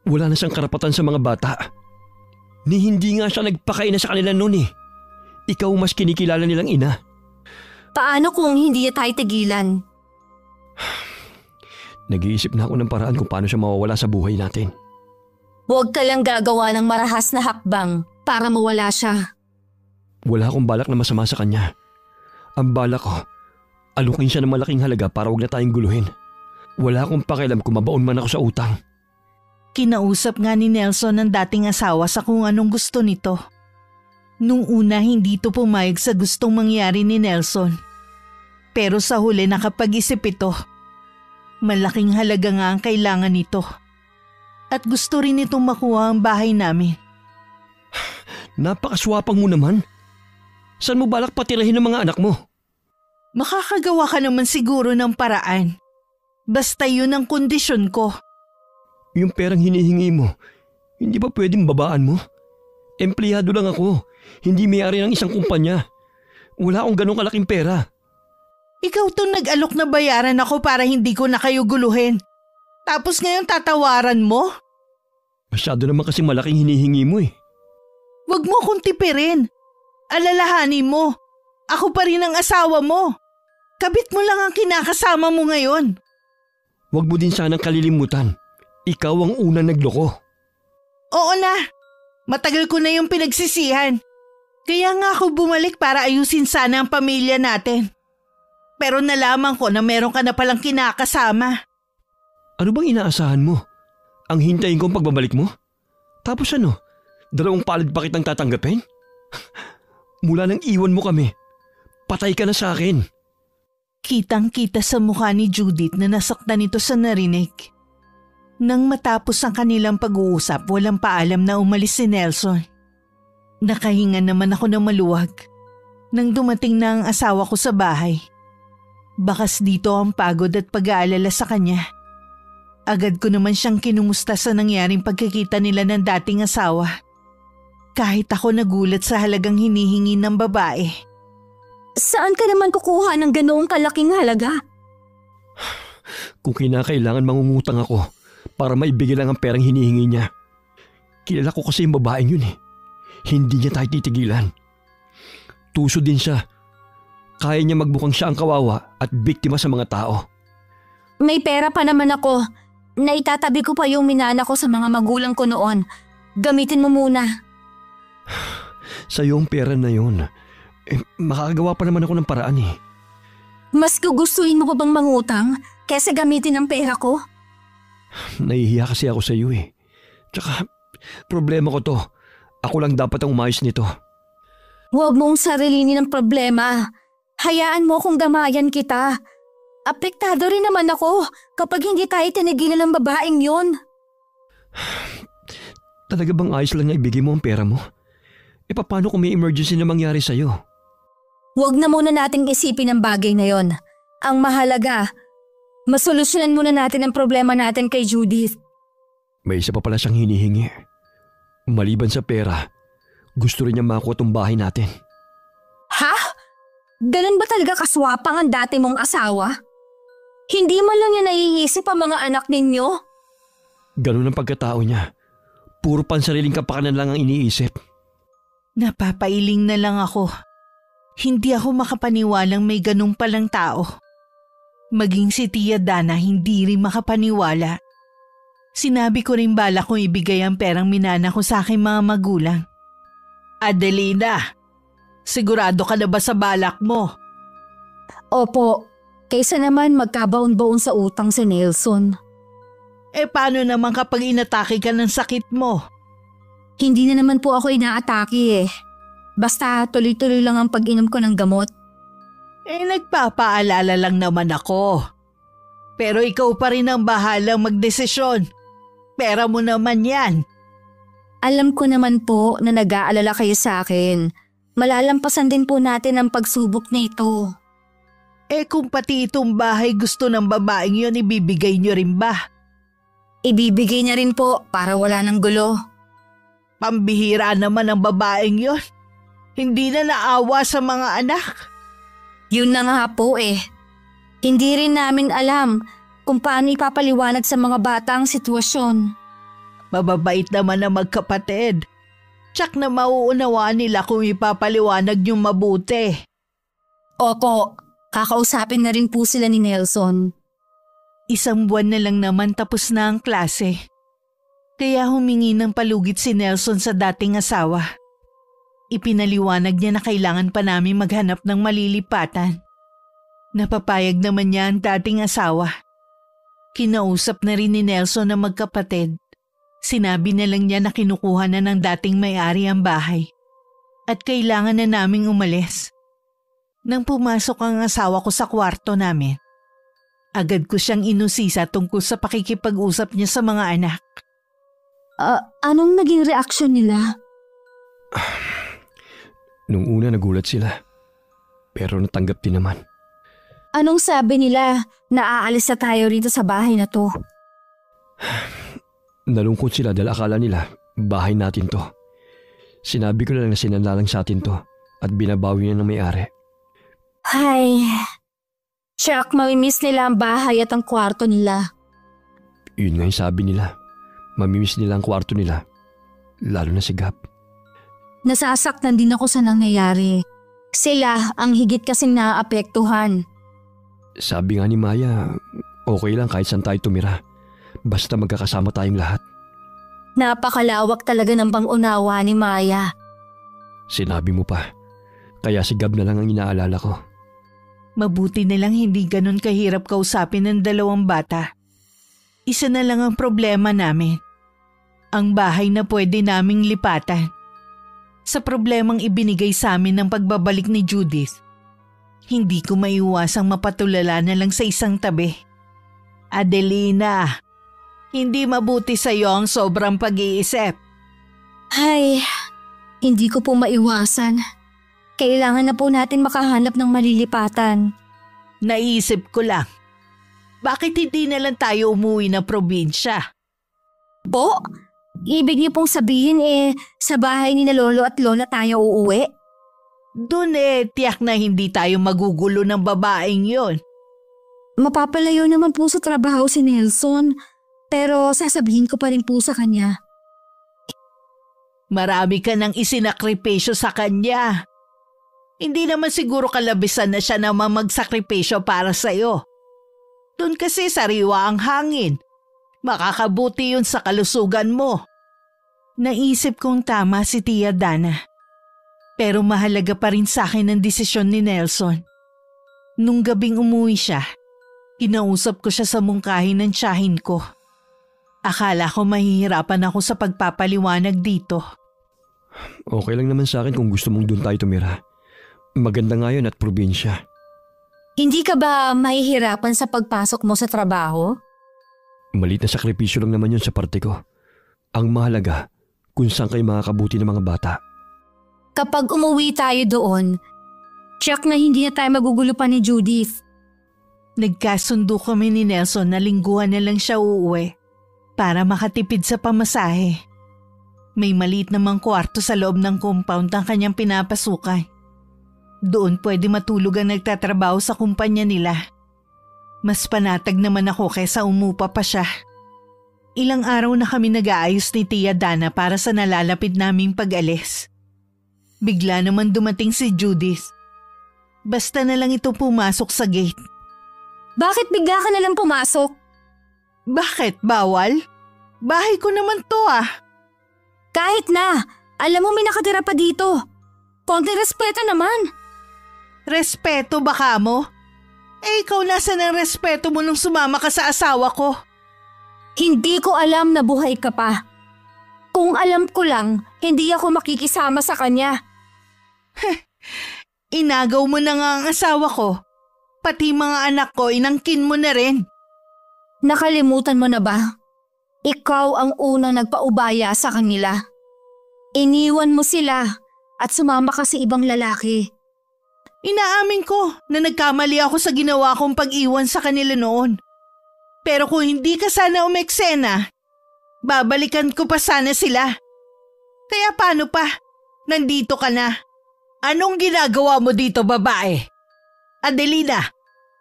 Wala na siyang karapatan sa mga bata. Ni hindi nga siya nagpakaina sa kanila noon eh. Ikaw mas kinikilala nilang ina. Paano kung hindi niya tayo tigilan? Nag-iisip na ako ng paraan kung paano siya mawawala sa buhay natin. Huwag ka lang gagawa ng marahas na hakbang para mawala siya. Wala akong balak na masama sa kanya. Ang balak ko, alukin siya ng malaking halaga para huwag na tayong guluhin. Wala akong pakialam kung mabaon man ako sa utang. Kinausap nga ni Nelson ang dating asawa sa kung anong gusto nito. Nung una hindi ito pumayag sa gustong mangyari ni Nelson. Pero sa huli nakapag-isip ito. Malaking halaga nga ang kailangan nito. At gusto rin itong makuha ang bahay namin. Napakaswapang mo naman. Saan mo balak patirahin ang mga anak mo? Makakagawa ka naman siguro ng paraan. Basta yun ang kondisyon ko. Yung perang hinihingi mo, hindi ba pwedeng babaan mo? Empleyado lang ako, hindi may-ari ng isang kumpanya. Wala akong ganong kalaking pera. Ikaw tong nag-alok na bayaran ako para hindi ko na kayo guluhin. Tapos ngayon tatawaran mo? Masyado naman kasing malaking hinihingi mo eh. Huwag mo akong tipirin. Alalahanin mo. Ako pa rin ang asawa mo. Kabit mo lang ang kinakasama mo ngayon. Huwag mo din sanang kalilimutan. Ikaw ang unang nagloko. Oo na. Matagal ko na yung pinagsisihan. Kaya nga ako bumalik para ayusin sana ang pamilya natin. Pero nalaman ko na meron ka na palang kinakasama. Ano bang inaasahan mo? Ang hintayin kong pagbabalik mo? Tapos ano? 2 palad pa kitang tatanggapin? Mula nang iwan mo kami, patay ka na sa akin. Kitang-kita sa mukha ni Judith na nasaktan ito sa narinig. Nang matapos ang kanilang pag-uusap, walang paalam na umalis si Nelson. Nakahinga naman ako ng maluwag nang dumating na ang asawa ko sa bahay. Bakas dito ang pagod at pag-aalala sa kanya. Agad ko naman siyang kinumusta sa nangyaring pagkikita nila ng dating asawa. Kahit ako nagulat sa halagang hinihingi ng babae. Saan ka naman kukuha ng ganoong kalaking halaga? Kung kinakailangan mangungutang ako para maibigay lang ang perang hinihingi niya. Kilala ko kasi yung babaeng yun eh. Hindi niya tayo titigilan. Tuso din siya. Kaya niya magbukang siya ang kawawa at biktima sa mga tao. May pera pa naman ako. Naitatabi ko pa yung minana ko sa mga magulang ko noon. Gamitin mo muna. Sa yung pera na yun, makakagawa pa naman ako ng paraan eh. Mas gugustuhin mo pa bang mangutang kesa gamitin ang pera ko? Nahihiya kasi ako sa iyo eh. Tsaka, problema ko to. Ako lang dapat ang umayos nito. Huwag mong sarilinin ng problema. Hayaan mo kung gamayan kita. Apektado rin naman ako kapag hindi tayo tinigilan ng babaeng yun. Talaga bang ayos lang na ibigay mo ang pera mo? E paano kung may emergency na mangyari sa'yo? Huwag na muna nating isipin ang bagay na yon. Ang mahalaga, masolusyonan muna natin ang problema natin kay Judith. May isa pa pala siyang hinihingi. Maliban sa pera, gusto rin niya makuha itong bahay natin. Ha? Ganun ba talaga kaswapang ang dati mong asawa? Hindi man lang niya naiisip ang mga anak ninyo? Ganun ang pagkatao niya. Puro pansariling kapakanan lang ang iniisip. Napapailing na lang ako. Hindi ako makapaniwalang may ganung palang tao. Maging si Tia Dana hindi rin makapaniwala. Sinabi ko rin bala kong ibigay ang perang minana ko sa aking mga magulang. Adelina, sigurado ka na ba sa balak mo? Opo, kaysa naman magkabaon-baon sa utang si Nelson. Paano naman kapag inatake ka ng sakit mo? Hindi na naman po ako inaatake eh. Basta tuloy-tuloy lang ang pag-inom ko ng gamot. Nagpapaalala lang naman ako. Pero ikaw pa rin ang bahalang magdesisyon. Pera mo naman yan. Alam ko naman po na nag-aalala kayo sa akin. Malalampasan din po natin ang pagsubok na ito. Kung pati itong bahay gusto ng babaeng yun, ibibigay niyo rin ba? Ibibigay niya rin po para wala ng gulo. Pambihira naman ang babaeng yun. Hindi na naawa sa mga anak. Yun na nga po eh. Hindi rin namin alam kung paano ipapaliwanag sa mga bata ang sitwasyon. Mababait naman ang magkapatid. Tsak na mauunawaan nila kung ipapaliwanag yung mabuti. Opo, kakausapin na rin po sila ni Nelson. 1 buwan na lang naman tapos na ang klase. Kaya humingi ng palugit si Nelson sa dating asawa. Ipinaliwanag niya na kailangan pa namin maghanap ng malilipatan. Napapayag naman niya ang dating asawa. Kinausap na rin ni Nelson na magkapatid. Sinabi na lang niya na kinukuha na ng dating may-ari ang bahay. At kailangan na naming umalis. Nang pumasok ang asawa ko sa kwarto namin, agad ko siyang inusisa tungkol sa pakikipag-usap niya sa mga anak. Anong naging reaksyon nila? Nung una nagulat sila. Pero natanggap din naman. Anong sabi nila na aalis na tayo rito sa bahay na to? Nalungkot sila dahil akala nila bahay natin to. Sinabi ko na lang na sinanlalang sa atin to at binabawi niya ng may-ari. Ay, Chuck, mamimiss nila ang bahay at ang kwarto nila. Yun nga yung sabi nila. Mamimiss nila ang kwarto nila. Lalo na si Gab. Nasasaktan din ako sa nangyayari. Sila ang higit kasing naaapektuhan. Sabi nga ni Maya, okay lang kahit saan tayo tumira. Basta magkakasama tayong lahat. Napakalawak talaga ng pangunawa ni Maya. Sinabi mo pa. Kaya si Gab na lang ang inaalala ko. Mabuti na lang hindi ganun kahirap kausapin ng 2 bata. Isa na lang ang problema namin. Ang bahay na pwede naming lipatan. Sa problemang ibinigay sa amin ng pagbabalik ni Judith, hindi ko maiwasang mapatulala na lang sa isang tabi. Adelina, hindi mabuti sa iyo ang sobrang pag-iisip. Ay, hindi ko po maiwasan. Kailangan na po natin makahanap ng malilipatan. Naisip ko lang. Bakit hindi na lang tayo umuwi ng probinsya? Po? Ibig niyo pong sabihin sa bahay ni na lolo at lola tayo uuwi? Doon tiyak na hindi tayo magugulo ng babaeng yon. Mapapalayo naman po sa trabaho si Nelson, pero sasabihin ko pa rin po sa kanya. Marami ka nang isinakripisyo sa kanya. Hindi naman siguro kalabisan na siya naman magsakripisyo para sa'yo. Doon kasi sariwa ang hangin. Makakabuti yun sa kalusugan mo. Naisip kong tama si Tia Dana. Pero mahalaga pa rin sa akin ang desisyon ni Nelson. Nung gabing umuwi siya, kinausap ko siya sa mungkahin ng tiyahin ko. Akala ko mahihirapan ako sa pagpapaliwanag dito. Okay lang naman sa akin kung gusto mong doon tayo tumira. Maganda nga yun at probinsya. Hindi ka ba mahihirapan sa pagpasok mo sa trabaho? Maliit na sakripisyo lang naman yun sa parte ko. Ang mahalaga kung saan kayo makakabuti ng mga bata. Kapag umuwi tayo doon, check na hindi na tayo magugulo pa ni Judith. Nagkasundo kami ni Nelson na lingguhan na lang siya uuwi para makatipid sa pamasahe. May maliit namang kwarto sa loob ng compound ang kanyang pinapasukan. Doon pwede matulog ang nagtatrabaho sa kumpanya nila. Mas panatag naman ako kaysa umupa pa siya. Ilang araw na kami nag-aayos ni Tia Dana para sa nalalapit naming pag-alis. Bigla naman dumating si Judith. Basta na lang ito pumasok sa gate. Bakit bigla ka nalang pumasok? Bakit? Bawal? Bahay ko naman to ah. Kahit na, alam mo may nakatira pa dito. Konti respeto naman. Respeto baka mo? Ikaw nasa ng respeto mo nung sumama ka sa asawa ko. Hindi ko alam na buhay ka pa. Kung alam ko lang, hindi ako makikisama sa kanya. Inagaw mo na nga ang asawa ko. Pati mga anak ko, inangkin mo na rin. Nakalimutan mo na ba? Ikaw ang unang nagpaubaya sa kanila. Iniwan mo sila at sumama ka sa ibang lalaki. Inaamin ko na nagkamali ako sa ginawa kong pag-iwan sa kanila noon. Pero kung hindi ka sana umeksena, babalikan ko pa sana sila. Kaya paano pa? Nandito ka na. Anong ginagawa mo dito, babae? Adelina,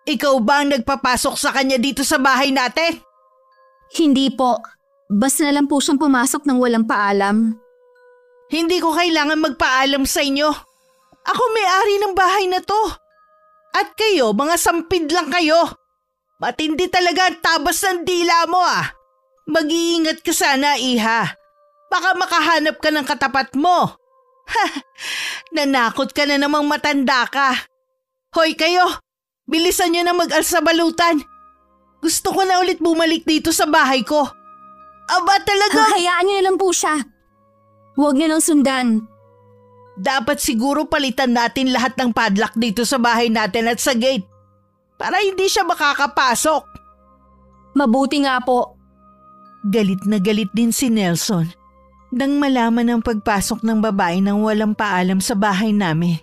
ikaw ba ang nagpapasok sa kanya dito sa bahay natin? Hindi po. Basta na lang po siyang pumasok ng walang paalam. Hindi ko kailangan magpaalam sa inyo. Ako may-ari ng bahay na to. At kayo, mga sampid lang kayo. Matindi talaga ang tabas ng dila mo ah. Mag-iingat ka sana, iha. Baka makahanap ka ng katapat mo. Nanakot ka na namang matanda ka. Hoy kayo, bilisan nyo na mag-alsabalutan. Gusto ko na ulit bumalik dito sa bahay ko. Aba talaga? Hayaan niyo na lang po siya. Huwag niyo nang sundan. Dapat siguro palitan natin lahat ng padlock dito sa bahay natin at sa gate. Para hindi siya makakapasok. Mabuti nga po. Galit na galit din si Nelson nang malaman ang pagpasok ng babae nang walang paalam sa bahay namin.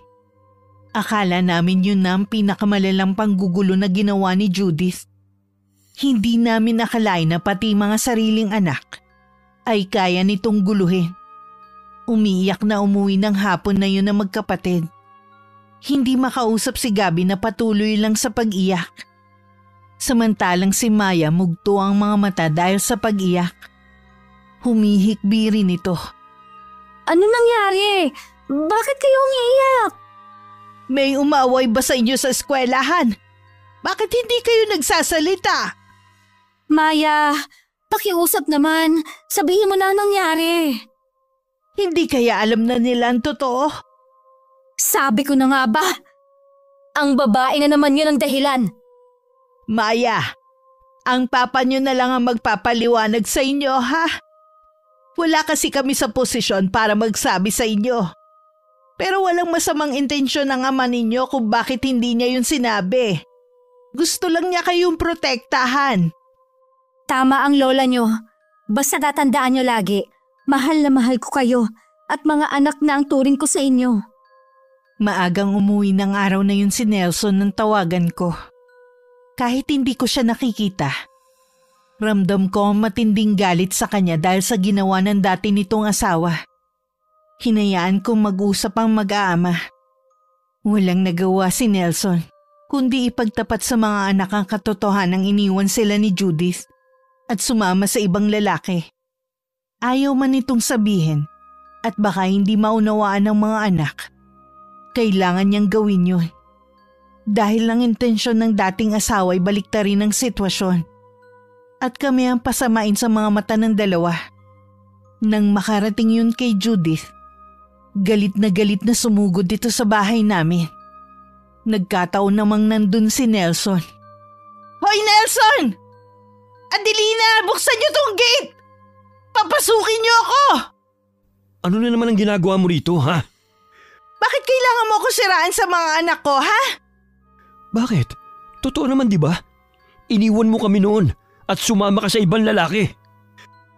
Akala namin yun na ang pinakamalalang panggugulo na ginawa ni Judith. Hindi namin nakalain na pati mga sariling anak ay kaya nitong guluhin. Umiiyak na umuwi ng hapon na yun na magkapatid. Hindi makausap si Gabi na patuloy lang sa pag-iyak. Samantalang si Maya mugto ang mga mata dahil sa pag-iyak. Humihikbi rin ito. Ano nangyari? Bakit kayo umiiyak? May umaway ba sa inyo sa eskwelahan? Bakit hindi kayo nagsasalita? Maya, pakiusap naman. Sabihin mo na ang nangyari. Hindi kaya alam na nila ang totoo? Sabi ko na nga ba? Ang babae na naman yun ang dahilan. Maya, ang papa nyo na lang ang magpapaliwanag sa inyo, ha? Wala kasi kami sa posisyon para magsabi sa inyo. Pero walang masamang intensyon ng ama ninyo kung bakit hindi niya yun sinabi. Gusto lang niya kayong protektahan. Tama ang lola nyo. Basta tatandaan nyo lagi, mahal na mahal ko kayo at mga anak na ang turing ko sa inyo. Maagang umuwi ng araw na yun si Nelson nang tawagan ko. Kahit hindi ko siya nakikita, ramdam ko ang matinding galit sa kanya dahil sa ginawa ng dati nitong asawa. Hinayaan kong mag-usap ang mag-aama. Walang nagawa si Nelson, kundi ipagtapat sa mga anak ang katotohanang iniwan sila ni Judith at sumama sa ibang lalaki. Ayaw man itong sabihin at baka hindi maunawaan ng mga anak. Kailangan niyang gawin yun. Dahil ang intensyon ng dating asawa ay baliktarin ang sitwasyon. At kami ang pasamain sa mga mata ng dalawa. Nang makarating yun kay Judith, galit na sumugod dito sa bahay namin. Nagkataon namang nandun si Nelson. Hoy Nelson! Adelina, buksan niyo tong gate! Papasukin niyo ako! Ano na naman ang ginagawa mo rito, ha? Bakit kailangan mo ako siraan sa mga anak ko, ha? Bakit? Totoo naman, di ba? Iniwan mo kami noon at sumama ka sa ibang lalaki.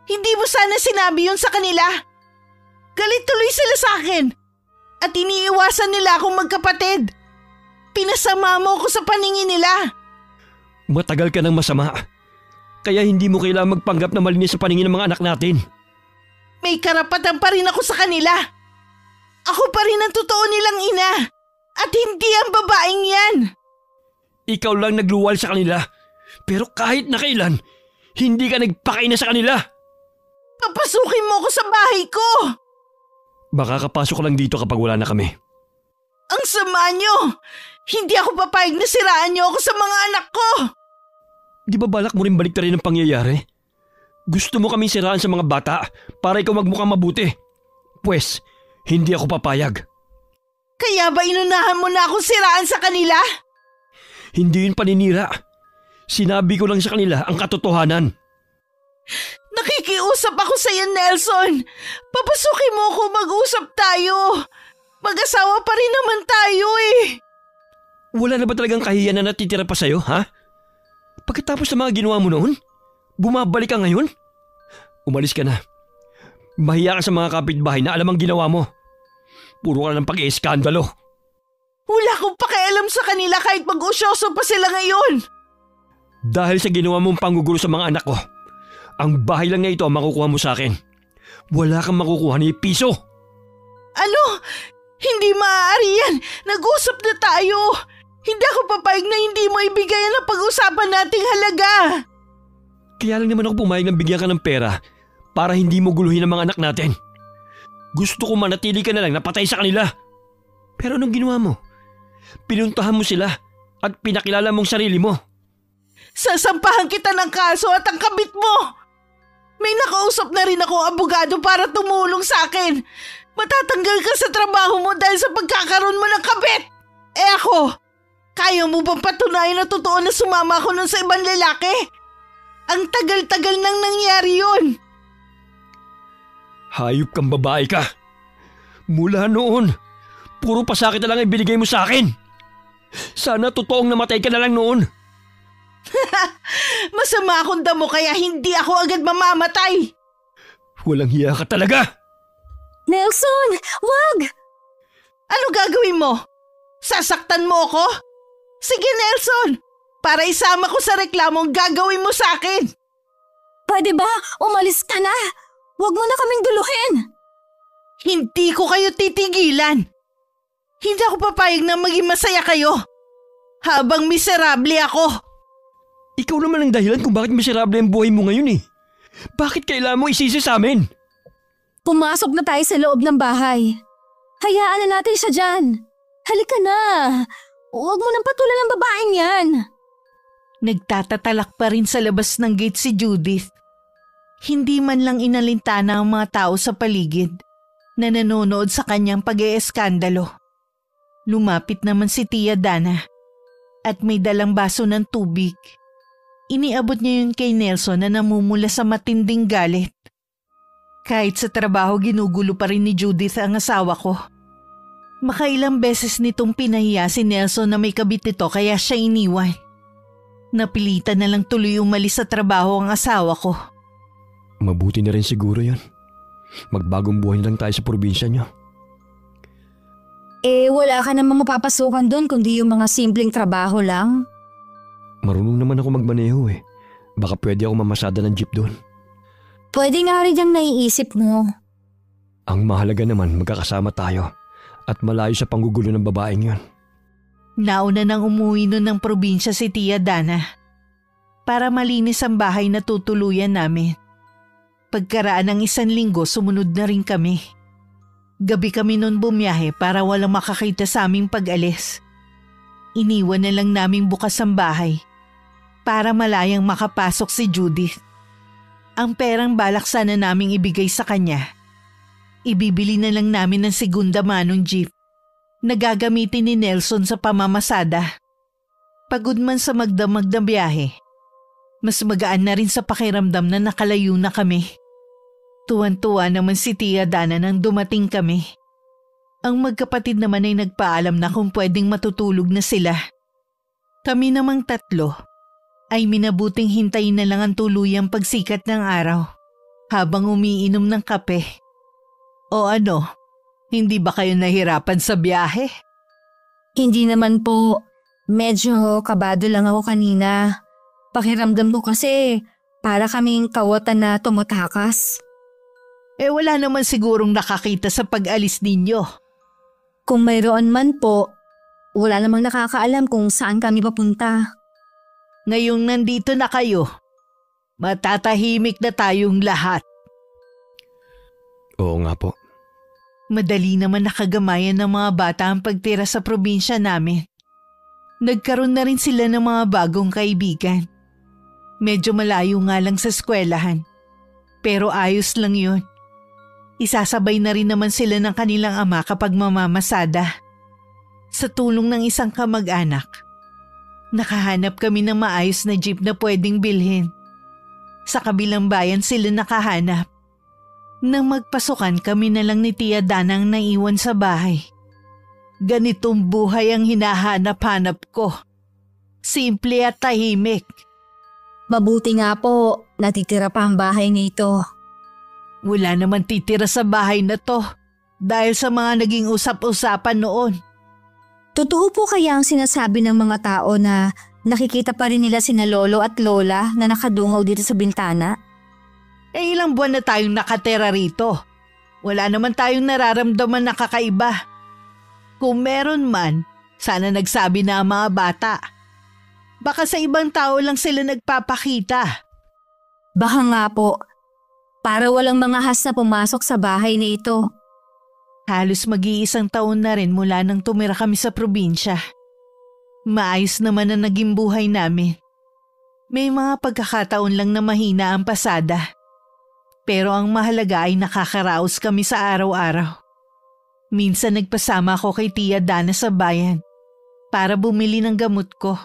Hindi mo sana sinabi yun sa kanila. Galit tuloy sila sa akin at iniiwasan nila akong magkapatid. Pinasama mo ako sa paningin nila. Matagal ka ng masama. Kaya hindi mo kailangang magpanggap na malinis sa paningin ng mga anak natin. May karapatan pa rin ako sa kanila. Ako pa rin ang totoo nilang ina at hindi ang babaeng yan. Ikaw lang nagluwal sa kanila. Pero kahit na kailan, hindi ka nagpakaina sa kanila. Papasukin mo ako sa bahay ko. Baka kapasok ka lang dito kapag wala na kami. Ang sama nyo! Hindi ako papayag na siraan nyo ako sa mga anak ko. Di ba balak mo rin baliktarin ang pangyayari? Gusto mo kaming siraan sa mga bata para ikaw magmukhang mabuti. Pwes, hindi ako papayag. Kaya ba inunahan mo na akong siraan sa kanila? Hindi yun paninira. Sinabi ko lang sa kanila ang katotohanan. Nakikiusap ako sa iyo, Nelson. Papasukin mo ako, mag-usap tayo. Mag-asawa pa rin naman tayo eh. Wala na ba talagang kahiyan na natitira pa sa'yo, ha? Pagkatapos ng mga ginawa mo noon, bumabalik ka ngayon? Umalis ka na. Mahiya ka sa mga kapitbahay na alam ang ginawa mo. Puro ka ng pag-ieskandalo. Wala akong pakialam sa kanila kahit mag-usyoso pa sila ngayon. Dahil sa ginawa mong panggugulo sa mga anak ko, ang bahay lang na ito ang makukuha mo sa akin. Wala kang makukuha ni piso. Ano? Hindi maaari yan. Nag-usap na tayo. Hindi ako papayag na hindi mo ibigay ang pag-usapan nating halaga. Kaya lang naman ako pumayag ng bigyan ka ng pera para hindi mo guluhin ang mga anak natin. Gusto ko manatili ka na lang na patay sa kanila. Pero anong ginawa mo? Pinuntahan mo sila at pinakilala mong sarili mo. Sasampahan kita ng kaso at ang kabit mo. May nakausap na rin akong abogado para tumulong sa akin. Matatanggal ka sa trabaho mo dahil sa pagkakaroon mo ng kabit. Eh ako, kaya mo bang patunayan na totoo na sumama ako nun sa ibang lalaki? Ang tagal-tagal nang nangyari yun. Hayop kang babae ka. Mula noon, puro pasakit na lang ang binigay mo sa akin. Sana totoong namatay ka na lang noon. Masama akong damo kaya hindi ako agad mamamatay. Walang hiya ka talaga. Nelson, wag! Ano gagawin mo? Sasaktan mo ako? Sige Nelson, para isama ko sa reklamong gagawin mo sa akin. Pwede ba? Umalis ka na. Wag mo na kaming guluhin. Hindi ko kayo titigilan. Hindi ako papayag na maging masaya kayo habang miserable ako. Ikaw naman ang dahilan kung bakit miserable ang buhay mo ngayon eh. Bakit kailangan mo isisi sa amin? Pumasok na tayo sa loob ng bahay. Hayaan na natin siya dyan. Halika na. Huwag mo nang patulan ang babaeng yan. Nagtatatalak pa rin sa labas ng gate si Judith. Hindi man lang inalintana ang mga tao sa paligid na nanonood sa kanyang pag-ieskandalo. Lumapit naman si Tia Dana at may dalang baso ng tubig. Iniabot niya yun kay Nelson na namumula sa matinding galit. Kahit sa trabaho ginugulo pa rin ni Judith ang asawa ko. Makailang beses nitong pinahiya si Nelson na may kabit nito kaya siya iniwan. Napilitan na lang tuloy umalis sa trabaho ang asawa ko. Mabuti na rin siguro yun. Magbagong buhay lang tayo sa probinsya niyo. Eh, wala ka namang mapapasukan doon kundi yung mga simpleng trabaho lang. Marunong naman ako magmaneho eh. Baka pwede ako mamasada ng jeep doon. Pwede nga rin yung naiisip mo. Ang mahalaga naman magkakasama tayo at malayo sa panggugulo ng babaeng yon. Nauna nang umuwi nun ng probinsya si Tia Dana para malinis ang bahay na tutuluyan namin. Pagkaraan ng 1 linggo, sumunod na rin kami. Gabi kami nun bumiyahe para walang makakita sa aming pag-alis. Iniwan na lang naming bukas ang bahay para malayang makapasok si Judith. Ang perang balak sana naming ibigay sa kanya. Ibibili na lang namin ng segunda manong jeep na gagamitin ni Nelson sa pamamasada. Pagod man sa magdamag na biyahe, mas magaan na rin sa pakiramdam na nakalayo na kami. Tuwan-tuwa naman si Tia Dana nang dumating kami. Ang magkapatid naman ay nagpaalam na kung pwedeng matutulog na sila. Kami namang 3 ay minabuting hintayin na lang ang tuluyang pagsikat ng araw habang umiinom ng kape. O ano, hindi ba kayo nahirapan sa biyahe? Hindi naman po. Medyo kabado lang ako kanina. Pakiramdam ko kasi para kaming kawatan na tumatakas. Wala naman sigurong nakakita sa pag-alis ninyo. Kung mayroon man po, wala namang nakakaalam kung saan kami papunta. Ngayong nandito na kayo, matatahimik na tayong lahat. Oo nga po. Madali naman nakagamayan ng mga bata ang pagtira sa probinsya namin. Nagkaroon na rin sila ng mga bagong kaibigan. Medyo malayo nga lang sa eskwelahan, pero ayos lang yun. Isasabay na rin naman sila ng kanilang ama kapag mamamasada. Sa tulong ng isang kamag-anak, nakahanap kami ng maayos na jeep na pwedeng bilhin. Sa kabilang bayan sila nakahanap. Nang magpasukan kami na lang ni Tia Dana ang naiwan sa bahay. Ganitong buhay ang hinahanap-hanap ko. Simple at tahimik. Mabuti nga po, natitira pa ang bahay nito. Wala naman titira sa bahay na to dahil sa mga naging usap-usapan noon. Totoo po kaya ang sinasabi ng mga tao na nakikita pa rin nila sina lolo at lola na nakadungaw dito sa bintana? Ilang buwan na tayong nakatera rito. Wala naman tayong nararamdaman na kakaiba. Kung meron man, sana nagsabi na ang mga bata. Baka sa ibang tao lang sila nagpapakita. Baka nga po, para walang mga has na pumasok sa bahay na ito. Halos mag-iisang taon na rin mula nang tumira kami sa probinsya. Maayos naman ang naging buhay namin. May mga pagkakataon lang na mahina ang pasada. Pero ang mahalaga ay nakakaraos kami sa araw-araw. Minsan nagpasama ako kay Tia Dana sa bayan para bumili ng gamot ko.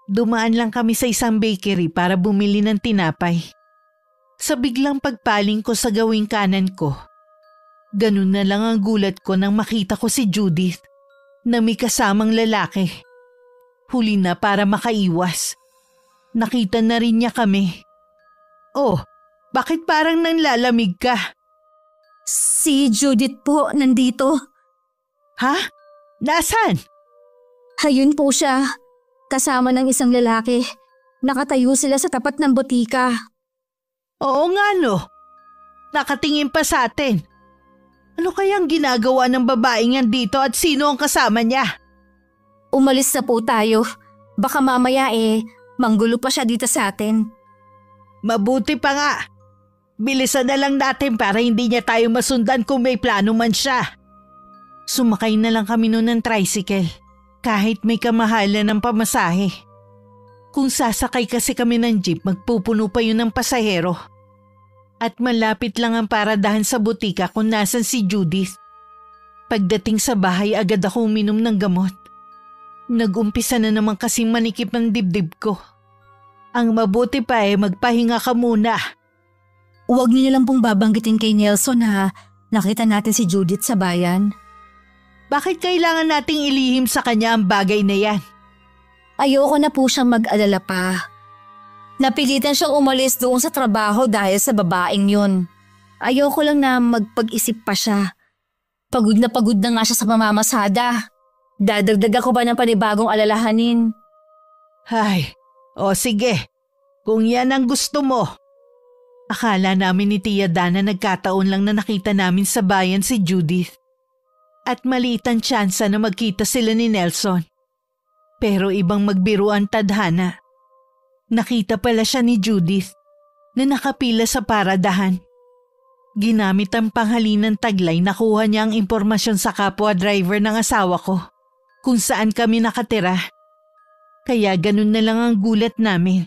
Dumaan lang kami sa isang bakery para bumili ng tinapay. Sa biglang pagpaling ko sa gawing kanan ko, ganun na lang ang gulat ko nang makita ko si Judith na may kasamang lalaki. Huli na para makaiwas. Nakita na rin niya kami. Oh, bakit parang nanlalamig ka? Si Judith po nandito. Ha? Nasaan? Ayun po siya, kasama ng isang lalaki. Nakatayo sila sa tapat ng botika. Oo nga no. Nakatingin pa sa atin. Ano kayang ginagawa ng babaeng yan dito at sino ang kasama niya? Umalis na po tayo. Baka mamaya manggulo pa siya dito sa atin. Mabuti pa nga. Bilisan na lang natin para hindi niya tayo masundan kung may plano man siya. Sumakay na lang kami noon ng tricycle kahit may kamahalan ng pamasahe. Kung sasakay kasi kami ng jeep, magpupuno pa yun ng pasahero. At malapit lang ang paradahan sa butika kung nasan si Judith. Pagdating sa bahay, agad ako uminom ng gamot. Nag-umpisa na naman kasing manikip ng dibdib ko. Ang mabuti pa magpahinga ka muna. Huwag niyo lang pong babanggitin kay Nelson na nakita natin si Judith sa bayan. Bakit kailangan nating ilihim sa kanya ang bagay na yan? Ayoko na po siyang mag-alala pa. Napilitan siyang umalis doon sa trabaho dahil sa babaeng yun. Ayoko lang na magpag-isip pa siya. Pagod na nga siya sa pamamasada. Dadagdag ako ba ng panibagong alalahanin? Ay, O sige, kung yan ang gusto mo. Akala namin ni Tia Dana nagkataon lang na nakita namin sa bayan si Judith. At maliit ang tsansa na magkita sila ni Nelson. Pero ibang magbiro ang tadhana. Nakita pala siya ni Judith na nakapila sa paradahan. Ginamit ang panghalinang taglay, nakuha niya ang impormasyon sa kapwa driver ng asawa ko kung saan kami nakatira. Kaya ganun na lang ang gulat namin.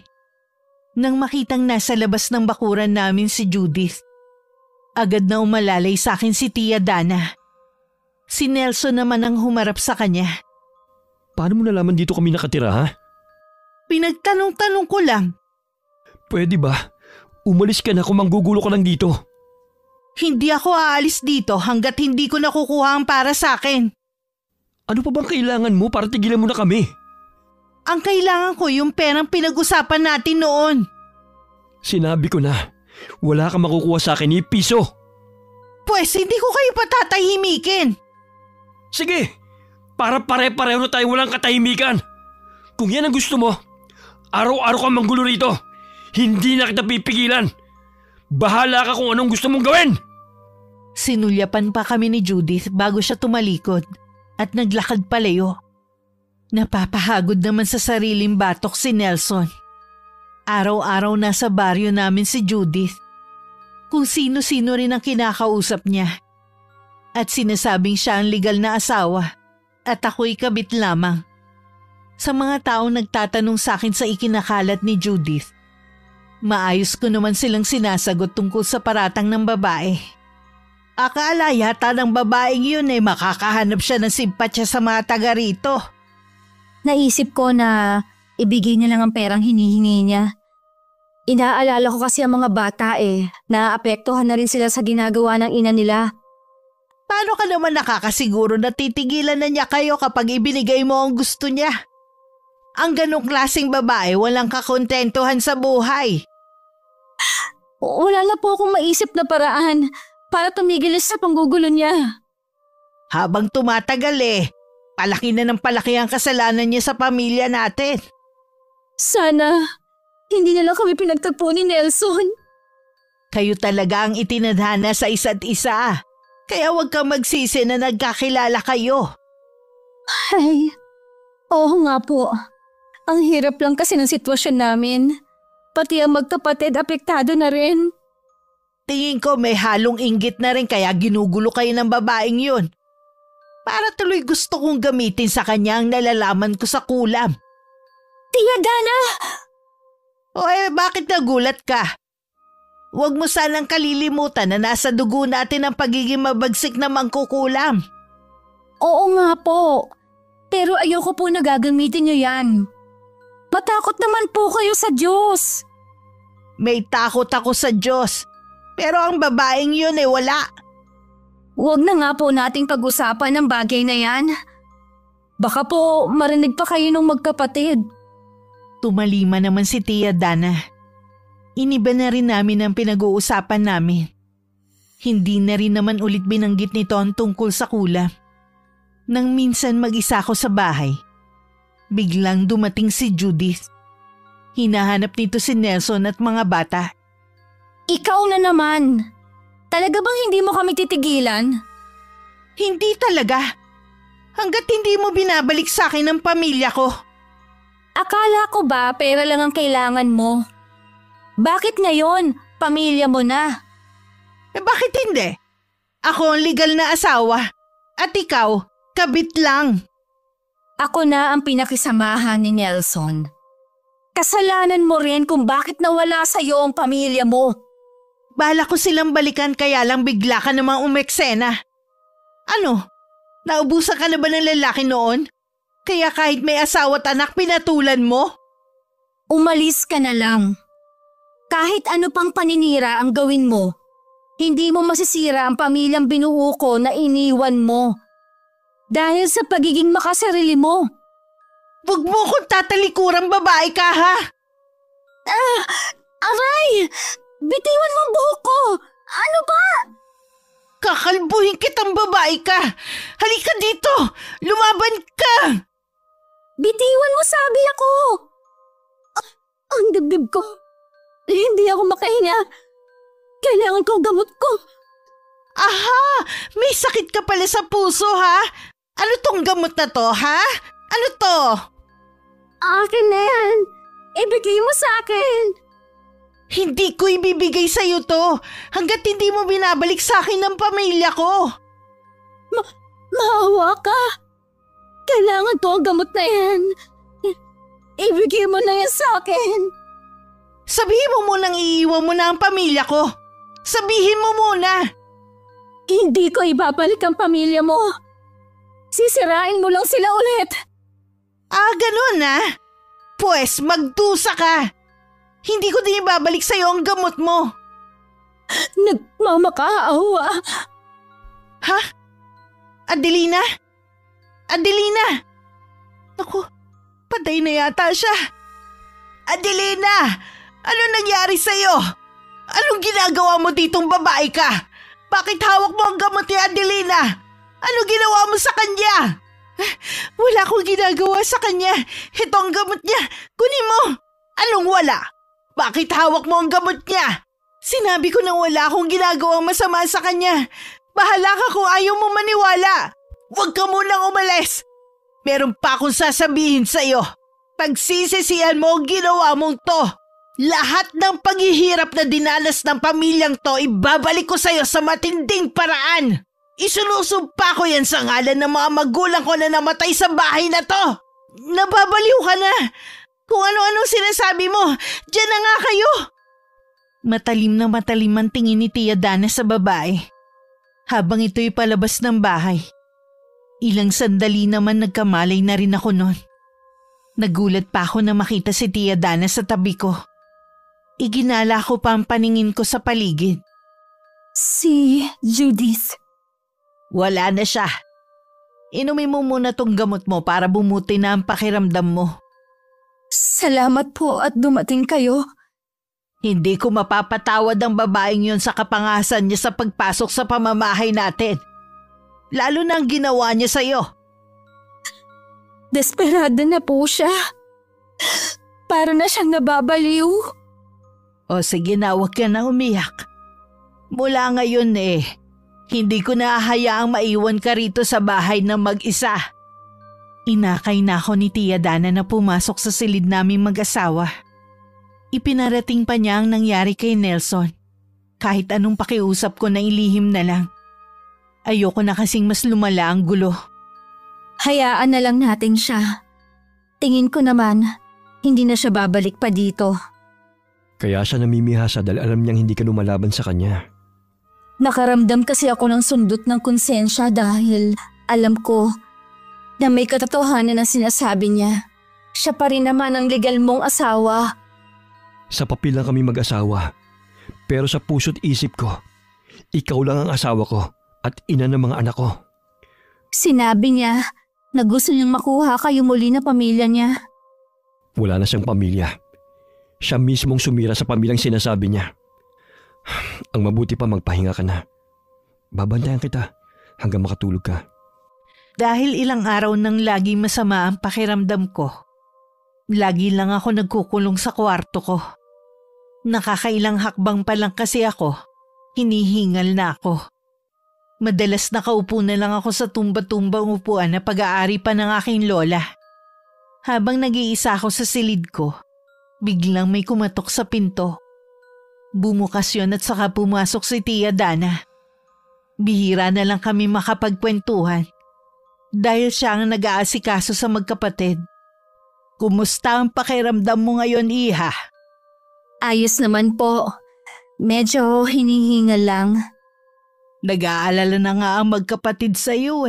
Nang makitang nasa labas ng bakuran namin si Judith, agad na umalalay sa akin si Tia Dana. Si Nelson naman ang humarap sa kanya. Paano mo nalaman dito kami nakatira, ha? Pinagtanong-tanong ko lang. Pwede ba? Umalis ka na kung manggugulo ka lang dito. Hindi ako aalis dito hanggat hindi ko nakukuha ang para sa akin. Ano pa bang kailangan mo para tigilan mo na kami? Ang kailangan ko yung perang pinag-usapan natin noon. Sinabi ko na, wala kang makukuha sa akin ni piso. Pwes, hindi ko kayo patatahimikin. Sige, para pare-pareho na tayo walang katahimikan. Kung yan ang gusto mo, araw-araw kang manggulo rito. Hindi na kita pipigilan. Bahala ka kung anong gusto mong gawin. Sinulyapan pa kami ni Judith bago siya tumalikod at naglakad palayo. Napapahagod naman sa sariling batok si Nelson. Araw-araw nasa baryo namin si Judith. Kung sino-sino rin ang kinakausap niya. At sinasabing siya ang legal na asawa at ako'y kabit lamang. Sa mga taong nagtatanong sa akin sa ikinakalat ni Judith, maayos ko naman silang sinasagot tungkol sa paratang ng babae. Akala yata ng babaeng yun makakahanap siya ng simpatya sa mga taga rito. Naisip ko na ibigay niya lang ang perang hinihingi niya. Inaalala ko kasi ang mga bata naapektuhan na rin sila sa ginagawa ng ina nila. Paano ka naman nakakasiguro na titigilan na niya kayo kapag ibinigay mo ang gusto niya? Ang ganong klaseng babae walang kakontentuhan sa buhay. Wala na po akong maisip na paraan para tumigil sa panggugulo niya. Habang tumatagal palaki na ng palaki ang kasalanan niya sa pamilya natin. Sana hindi na lang kami pinagtagpo ni Nelson. Kayo talaga ang itinadhana sa isa't isa. Kaya huwag kang magsisi na nagkakilala kayo. Ay, oo nga po. Ang hirap lang kasi ng sitwasyon namin. Pati ang magkapatid apektado na rin. Tingin ko may halong inggit na rin kaya ginugulo kayo ng babaeng yun. Para tuloy gusto kong gamitin sa kanya ang nalalaman ko sa kulam. Tia Dana! O bakit nagulat ka? Huwag mo sanang kalilimutan na nasa dugo natin ang pagiging mabagsik na mangkukulam. Oo nga po. Pero ayoko po na gagamitin niyo yan. Matakot naman po kayo sa Diyos. May takot ako sa Diyos. Pero ang babaeng yun wala. Huwag na nga po nating pag-usapan ng bagay na yan. Baka po marinig pa kayo ng magkapatid. Tumalima naman si Tia Dana. Iniba na rin namin ang pinag-uusapan namin. Hindi na rin naman ulit binanggit nito ang tungkol sa kulam. Nang minsan mag-isa ako sa bahay, biglang dumating si Judith. Hinahanap nito si Nelson at mga bata. Ikaw na naman. Talaga bang hindi mo kami titigilan? Hindi talaga. Hanggat hindi mo binabalik sa akin ang pamilya ko. Akala ko ba pera lang ang kailangan mo? Bakit ngayon? Pamilya mo na. Bakit hindi? Ako ang legal na asawa. At ikaw, kabit lang. Ako na ang pinakisamahan ni Nelson. Kasalanan mo rin kung bakit nawala sa'yo ang pamilya mo. Bala ko silang balikan kaya lang bigla ka namang umeksena. Ano? Naubusan ka na ba ng lalaki noon? Kaya kahit may asawa at anak pinatulan mo? Umalis ka na lang. Kahit ano pang paninira ang gawin mo, hindi mo masisira ang pamilyang binuo ko na iniwan mo. Dahil sa pagiging makasarili mo. Huwag mo kong tatalikurang babae ka, ha? Aray! Bitiwan mo ang buhok ko! Ano ba? Kakalbuhin kitang babae ka! Halika dito! Lumaban ka! Bitiwan mo sabi ako! dibdib ko. Hindi ako makahinga. Kailangan ko gamot ko. Aha! May sakit ka pala sa puso, ha? Ano tong gamot na to, ha? Ano to? Akin na yan. Ibigay mo sa akin. Hindi ko ibibigay sa'yo to hanggat hindi mo binabalik sa akin ng pamilya ko. Maawa ka. Kailangan ko ang gamot na yan. Ibigay mo na yan sa akin. Sabihin mo munang iiwan mo na ang pamilya ko. Sabihin mo muna. Hindi ko ibabalik ang pamilya mo. Sisirain mo lang sila ulit. Ganun ha? Pues magdusa ka. Hindi ko din ibabalik sa'yo ang gamot mo. Nagmamakaawa. Ha? Adelina? Adelina! Naku, patay na yata siya. Adelina! Ano nangyari sa'yo? Anong ginagawa mo ditong babae ka? Bakit hawak mo ang gamot ni Adelina? Ano ginawa mo sa kanya? Wala akong ginagawa sa kanya. Ito ang gamot niya. Kunin mo. Anong wala? Bakit hawak mo ang gamot niya? Sinabi ko na wala akong ginagawang masama sa kanya. Bahala ka kung ayaw mo maniwala. Huwag ka munang umalis. Meron pa akong sasabihin sa iyo. Pagsisisihan mo ang ginawa mong to. Lahat ng paghihirap na dinanas ng pamilyang to, ibabalik ko sa iyo sa matinding paraan. Isinusumpa ko yan sa ngalan ng mga magulang ko na namatay sa bahay na to. Nababaliw ka na. Kung ano-anong sinasabi mo, diyan na nga kayo. Matalim na matalim ang tingin ni Tia Dana sa babae. Habang ito'y palabas ng bahay. Ilang sandali naman nagkamalay na rin ako noon. Nagulat pa ako na makita si Tia Dana sa tabi ko. Iginala ko pa ang paningin ko sa paligid. Si Judith. Wala na siya. Inumin mo muna tong gamot mo para bumuti na ang pakiramdam mo. Salamat po at dumating kayo. Hindi ko mapapatawad ang babaeng yon sa kapangasan niya sa pagpasok sa pamamahay natin. Lalo na ang ginawa niya sa'yo. Desperado na po siya. Para na siyang nababaliw. O sige na, huwag ka na umiyak. Mula ngayon hindi ko na hayaang maiwan ka rito sa bahay ng mag-isa. Inakay na ako ni Tia Dana na pumasok sa silid naming mag-asawa. Ipinarating pa niya ang nangyari kay Nelson. Kahit anong pakiusap ko na ilihim na lang. Ayoko na kasing mas lumala ang gulo. Hayaan na lang natin siya. Tingin ko naman, hindi na siya babalik pa dito. Kaya siya namimihasa dahil alam niyang hindi ka lumalaban sa kanya. Nakaramdam kasi ako ng sundot ng konsensya dahil alam ko na may katotohanan na sinasabi niya. Siya pa rin naman ang legal mong asawa. Sa papel lang kami mag-asawa. Pero sa puso't isip ko, ikaw lang ang asawa ko at ina ng mga anak ko. Sinabi niya na gusto niyang makuha kayo muli na pamilya niya. Wala na siyang pamilya. Siya mismong sumira sa pamilyang sinasabi niya. Ang mabuti pa magpahinga ka na. Babantayan kita hanggang makatulog ka. Dahil ilang araw nang laging masama ang pakiramdam ko, lagi lang ako nagkukulong sa kwarto ko. Nakakailang hakbang pa lang kasi ako, hinihingal na ako. Madalas nakaupo na lang ako sa tumba-tumbang upuan na pag-aari pa ng aking lola. Habang nag-iisa ako sa silid ko, biglang may kumatok sa pinto. Bumukas yun at saka pumasok si Tia Dana. Bihira na lang kami makapagkwentuhan dahil siya ang nag-aasikaso sa magkapatid. Kumusta ang pakiramdam mo ngayon, Iha? Ayos naman po. Medyo hinihingal lang. Nag-aalala na nga ang magkapatid sa iyo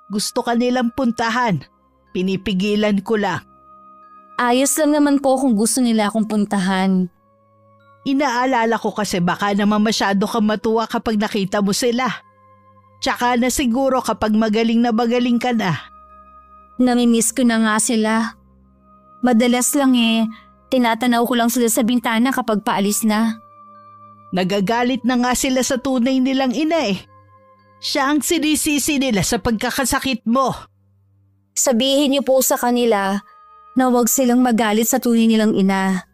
Gusto ka nilang puntahan. Pinipigilan ko lang. Ayos lang naman po kung gusto nila akong puntahan. Inaalala ko kasi baka naman masyado kang matuwa kapag nakita mo sila. Tsaka na siguro kapag magaling ka na. Namimiss ko na nga sila. Madalas lang tinatanaw ko lang sila sa bintana kapag paalis na. Nagagalit na nga sila sa tunay nilang ina Siya ang sinisisi nila sa pagkakasakit mo. Sabihin niyo po sa kanila na huwag silang magalit sa tunay nilang ina.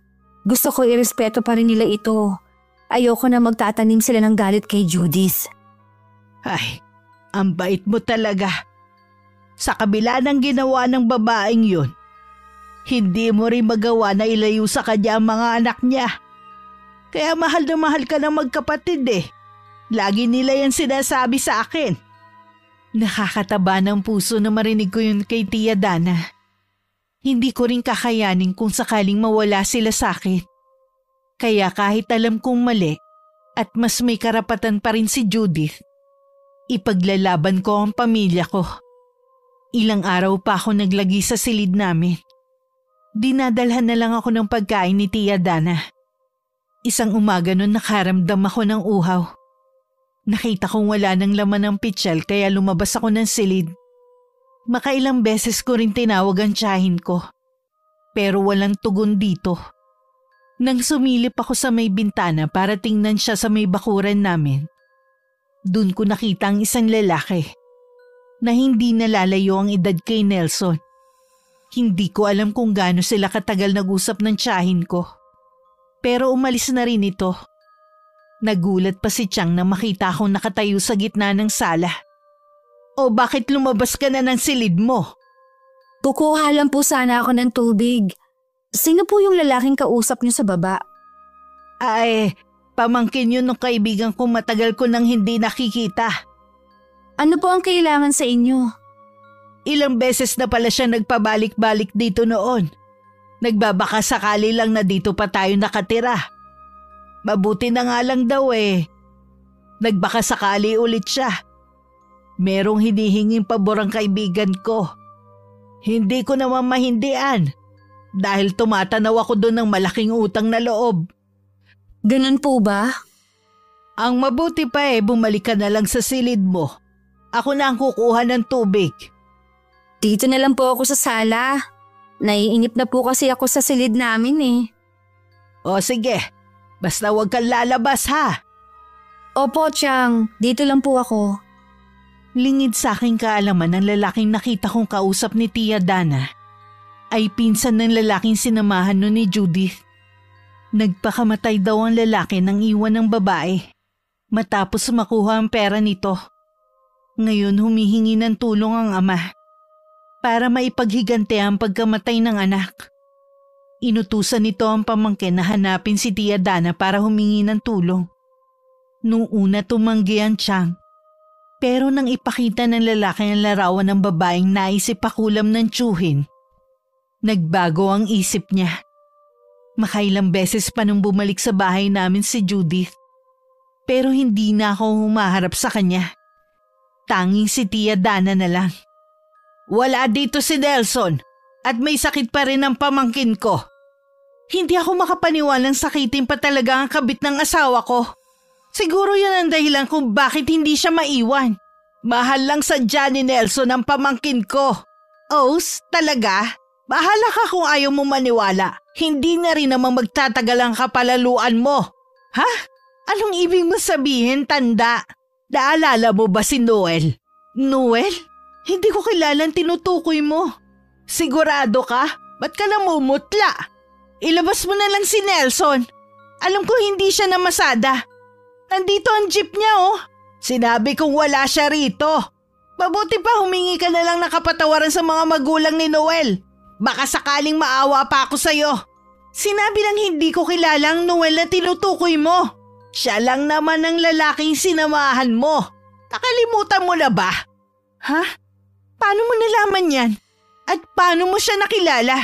Gusto ko irespeto pa rin nila ito. Ayoko na magtatanim sila ng galit kay Judith. Ay, ang bait mo talaga. Sa kabila ng ginawa ng babaeng yun, hindi mo rin magawa na ilayo sa kanya ang mga anak niya. Kaya mahal na mahal ka ng magkapatid eh. Lagi nila yan sinasabi sa akin. Nakakataba ng puso na marinig ko yun kay Tia Dana. Hindi ko rin kakayanin kung sakaling mawala sila sa akin. Kaya kahit alam kong mali at mas may karapatan pa rin si Judith, ipaglalaban ko ang pamilya ko. Ilang araw pa ako naglagi sa silid namin. Dinadalhan na lang ako ng pagkain ni Tia Dana. Isang umaga nun nakaramdam ako ng uhaw. Nakita kong wala ng laman ng pitsyal kaya lumabas ako ng silid. Makailang beses ko rin tinawag ang tiyahin ko. Pero walang tugon dito. Nang sumilip ako sa may bintana para tingnan siya sa may bakuran namin, dun ko nakita ang isang lalaki na hindi nalalayo ang edad kay Nelson. Hindi ko alam kung gaano sila katagal nag-usap ng tiyahin ko. Pero umalis na rin ito. Nagulat pa si Chang na makita akong nakatayo sa gitna ng sala. O bakit lumabas ka na ng silid mo? Kukuha lang po sana ako ng tubig. Sino po yung lalaking kausap niyo sa baba? Ay, pamangkin yun ng kaibigan ko matagal ko nang hindi nakikita. Ano po ang kailangan sa inyo? Ilang beses na pala siya nagpabalik-balik dito noon. Nagbabaka sakali lang na dito pa tayo nakatira. Mabuti na nga lang daw eh. Nagbaka sakali ulit siya. Merong hinihinging pabor ang kaibigan ko. Hindi ko naman mahindian dahil tumatanaw ako doon ng malaking utang na loob. Ganun po ba? Ang mabuti pa bumalik ka na lang sa silid mo. Ako na ang kukuha ng tubig. Dito na lang po ako sa sala. Naiinip na po kasi ako sa silid namin eh. O sige, basta huwag kang lalabas ha. Opo, Chang. Dito lang po ako. Lingid sa aking kaalaman ng lalaking nakita kong kausap ni Tia Dana ay pinsan ng lalaking sinamahan nun ni Judith. Nagpakamatay daw ang lalaki nang iwan ng babae matapos makuha ang pera nito. Ngayon humihingi ng tulong ang ama para maipaghiganti ang pagkamatay ng anak. Inutusan nito ang pamangkin na hanapin si Tia Dana para humingi ng tulong. Noong una tumanggi ang Chang. Pero nang ipakita ng lalaki ang larawan ng babaeng naisip pakulam ng tiyuhin, nagbago ang isip niya. Makailang beses pa nung bumalik sa bahay namin si Judith. Pero hindi na ako humaharap sa kanya. Tanging si Tia Dana na lang. Wala dito si Nelson at may sakit pa rin ang pamangkin ko. Hindi ako makapaniwalang sakitin pa talaga ang kabit ng asawa ko. Siguro yan ang dahilan kung bakit hindi siya maiwan. Mahal lang sadya ni Nelson ang pamangkin ko. Os, talaga? Bahala ka kung ayaw mo maniwala. Hindi na rin namang magtatagal ang kapalaluan mo. Ha? Anong ibig mo sabihin, tanda? Naalala mo ba si Noel? Noel? Hindi ko kilalang tinutukoy mo. Sigurado ka? Ba't ka namumutla? Ilabas mo na lang si Nelson. Alam ko hindi siya namasada. Nandito ang jeep niya oh. Sinabi kong wala siya rito. Mabuti pa humingi ka na lang ng kapatawaran sa mga magulang ni Noel. Baka sakaling maawa pa ako sa'yo. Sinabi lang hindi ko kilala ang Noel na tinutukoy mo. Siya lang naman ang lalaking sinamahan mo. Nakalimutan mo na ba? Ha? Paano mo nalaman yan? At paano mo siya nakilala?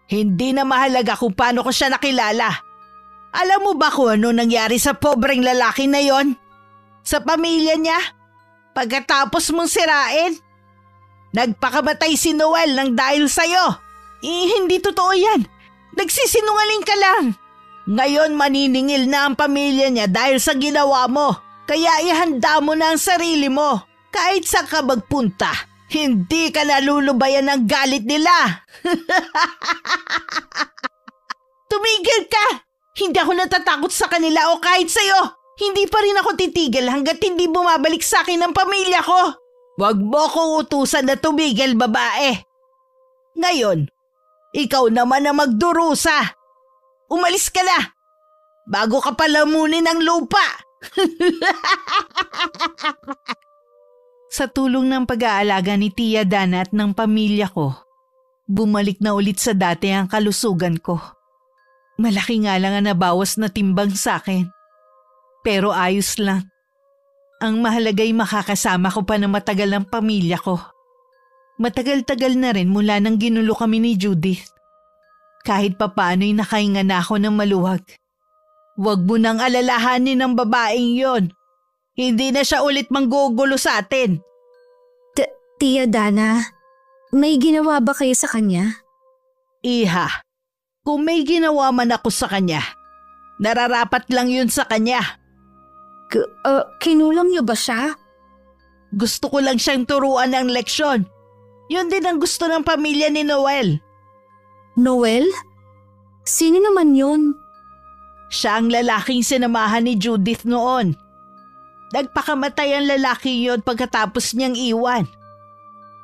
Hindi na mahalaga kung paano ko siya nakilala. Alam mo ba kung ano nangyari sa pobreng lalaki na yon? Sa pamilya niya? Pagkatapos mong sirain? Nagpakamatay si Noel nang dahil sa'yo. Hindi totoo yan. Nagsisinungaling ka lang. Ngayon maniningil na ang pamilya niya dahil sa ginawa mo. Kaya ihanda mo na ang sarili mo. Kahit saan ka magpunta, hindi ka nalulubayan ng galit nila. Tumigil ka! Hindi ako natatakot sa kanila o kahit sa'yo. Hindi pa rin ako titigil hanggat hindi bumabalik sa akin ang pamilya ko. Huwag mo kong utusan na tumigil, babae. Ngayon, ikaw naman na magdurusa. Umalis ka na! Bago ka palamunin ng lupa! Sa tulong ng pag-aalaga ni Tia Dana at ng pamilya ko, bumalik na ulit sa dati ang kalusugan ko. Malaki nga lang ang nabawas na timbang sa akin. Pero ayos lang. Ang mahalaga'y makakasama ko pa na matagal ang pamilya ko. Matagal-tagal na rin mula nang ginulo kami ni Judith. Kahit papaano'y nakahinga na ako ng maluwag. Huwag mo nang alalahanin ng babaeng yon. Hindi na siya ulit manggugulo sa atin. Tia Dana, may ginawa ba kayo sa kanya? Iha, kung may ginawa man ako sa kanya, nararapat lang yun sa kanya. Kinulang niyo ba siya? Gusto ko lang siyang turuan ng leksyon. Yun din ang gusto ng pamilya ni Noel. Noel? Sino naman yun? Siya ang lalaking sinamahan ni Judith noon. Nagpakamatay ang lalaki yon pagkatapos niyang iwan.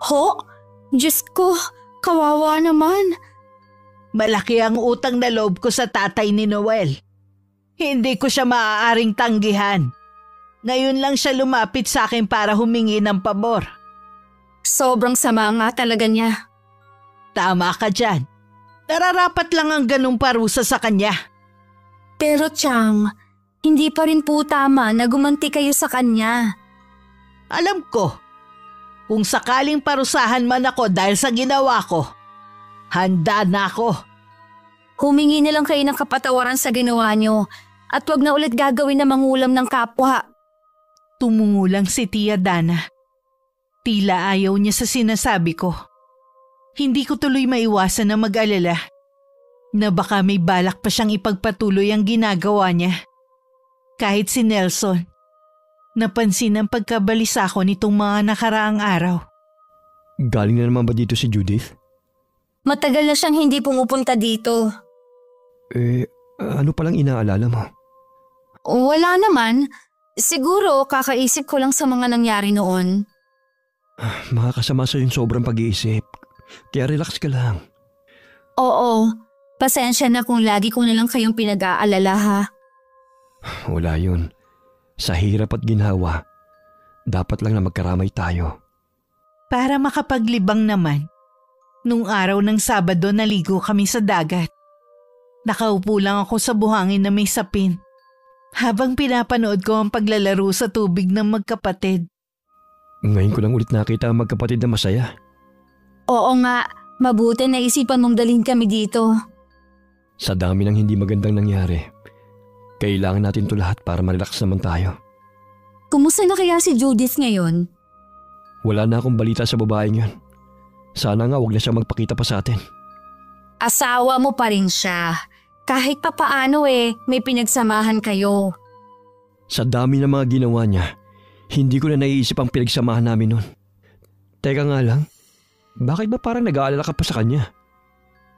Ho? Diyos ko, kawawa naman. Malaki ang utang na loob ko sa tatay ni Noel. Hindi ko siya maaaring tanggihan. Ngayon lang siya lumapit sa akin para humingi ng pabor. Sobrang sama nga talaga niya. Tama ka dyan. Nararapat lang ang ganung parusa sa kanya. Pero Chang, hindi pa rin po tama na gumanti kayo sa kanya. Alam ko, kung sakaling parusahan man ako dahil sa ginawa ko, handa na ako. Humingi na lang kayo ng kapatawaran sa ginawa niyo at wag na ulit gagawin na mangulam ng kapwa. Tumungulang si Tia Dana. Tila ayaw niya sa sinasabi ko. Hindi ko tuloy maiwasan na mag-alala na baka may balak pa siyang ipagpatuloy ang ginagawa niya. Kahit si Nelson, napansin ang pagkabalisa ko nitong mga nakaraang araw. Galing na naman ba dito si Judith? Matagal na siyang hindi pumupunta dito. Ano palang inaalala mo? Wala naman. Siguro kakaisip ko lang sa mga nangyari noon. Makakasama sa yung sobrang pag-iisip. Kaya relax ka lang. Oo, pasensya na kung lagi ko na lang kayong pinag-aalala ha. Wala yun. Sa hirap at ginhawa, dapat lang na magkaramay tayo. Para makapaglibang naman, nung araw ng Sabado naligo kami sa dagat. Nakaupo lang ako sa buhangin na may sapin habang pinapanood ko ang paglalaro sa tubig ng magkapatid. Ngayon ko lang ulit nakita ang magkapatid na masaya. Oo nga, mabuti na isipan mong dalhin kami dito. Sa dami ng hindi magandang nangyari, kailangan natin to lahat para ma-relax naman tayo. Kumusta na kaya si Judith ngayon? Wala na akong balita sa babaeng yun. Sana nga wag na siya magpakita pa sa atin. Asawa mo pa rin siya. Kahit papaano may pinagsamahan kayo. Sa dami ng mga ginawa niya, hindi ko na naiisip ang pinagsamahan namin nun. Teka nga lang, bakit ba parang nag-aalala ka pa sa kanya?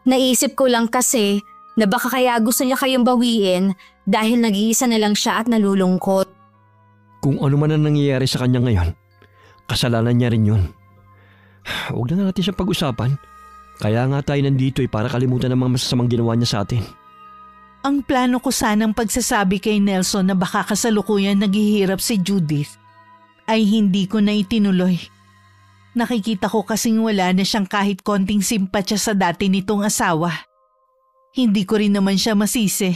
Naisip ko lang kasi na baka kaya gusto niya kayong bawiin dahil nag-iisa na lang siya at nalulungkot. Kung ano man ang nangyayari sa kanya ngayon, kasalanan niya rin yun. Huwag na natin siyang pag-usapan. Kaya nga tayo nandito para kalimutan ang mga masasamang ginawa niya sa atin. Ang plano ko sanang pagsasabi kay Nelson na baka kasalukuyan naghihirap si Judith ay hindi ko na itinuloy. Nakikita ko kasing wala na siyang kahit konting simpatya sa dati nitong asawa. Hindi ko rin naman siya masisi.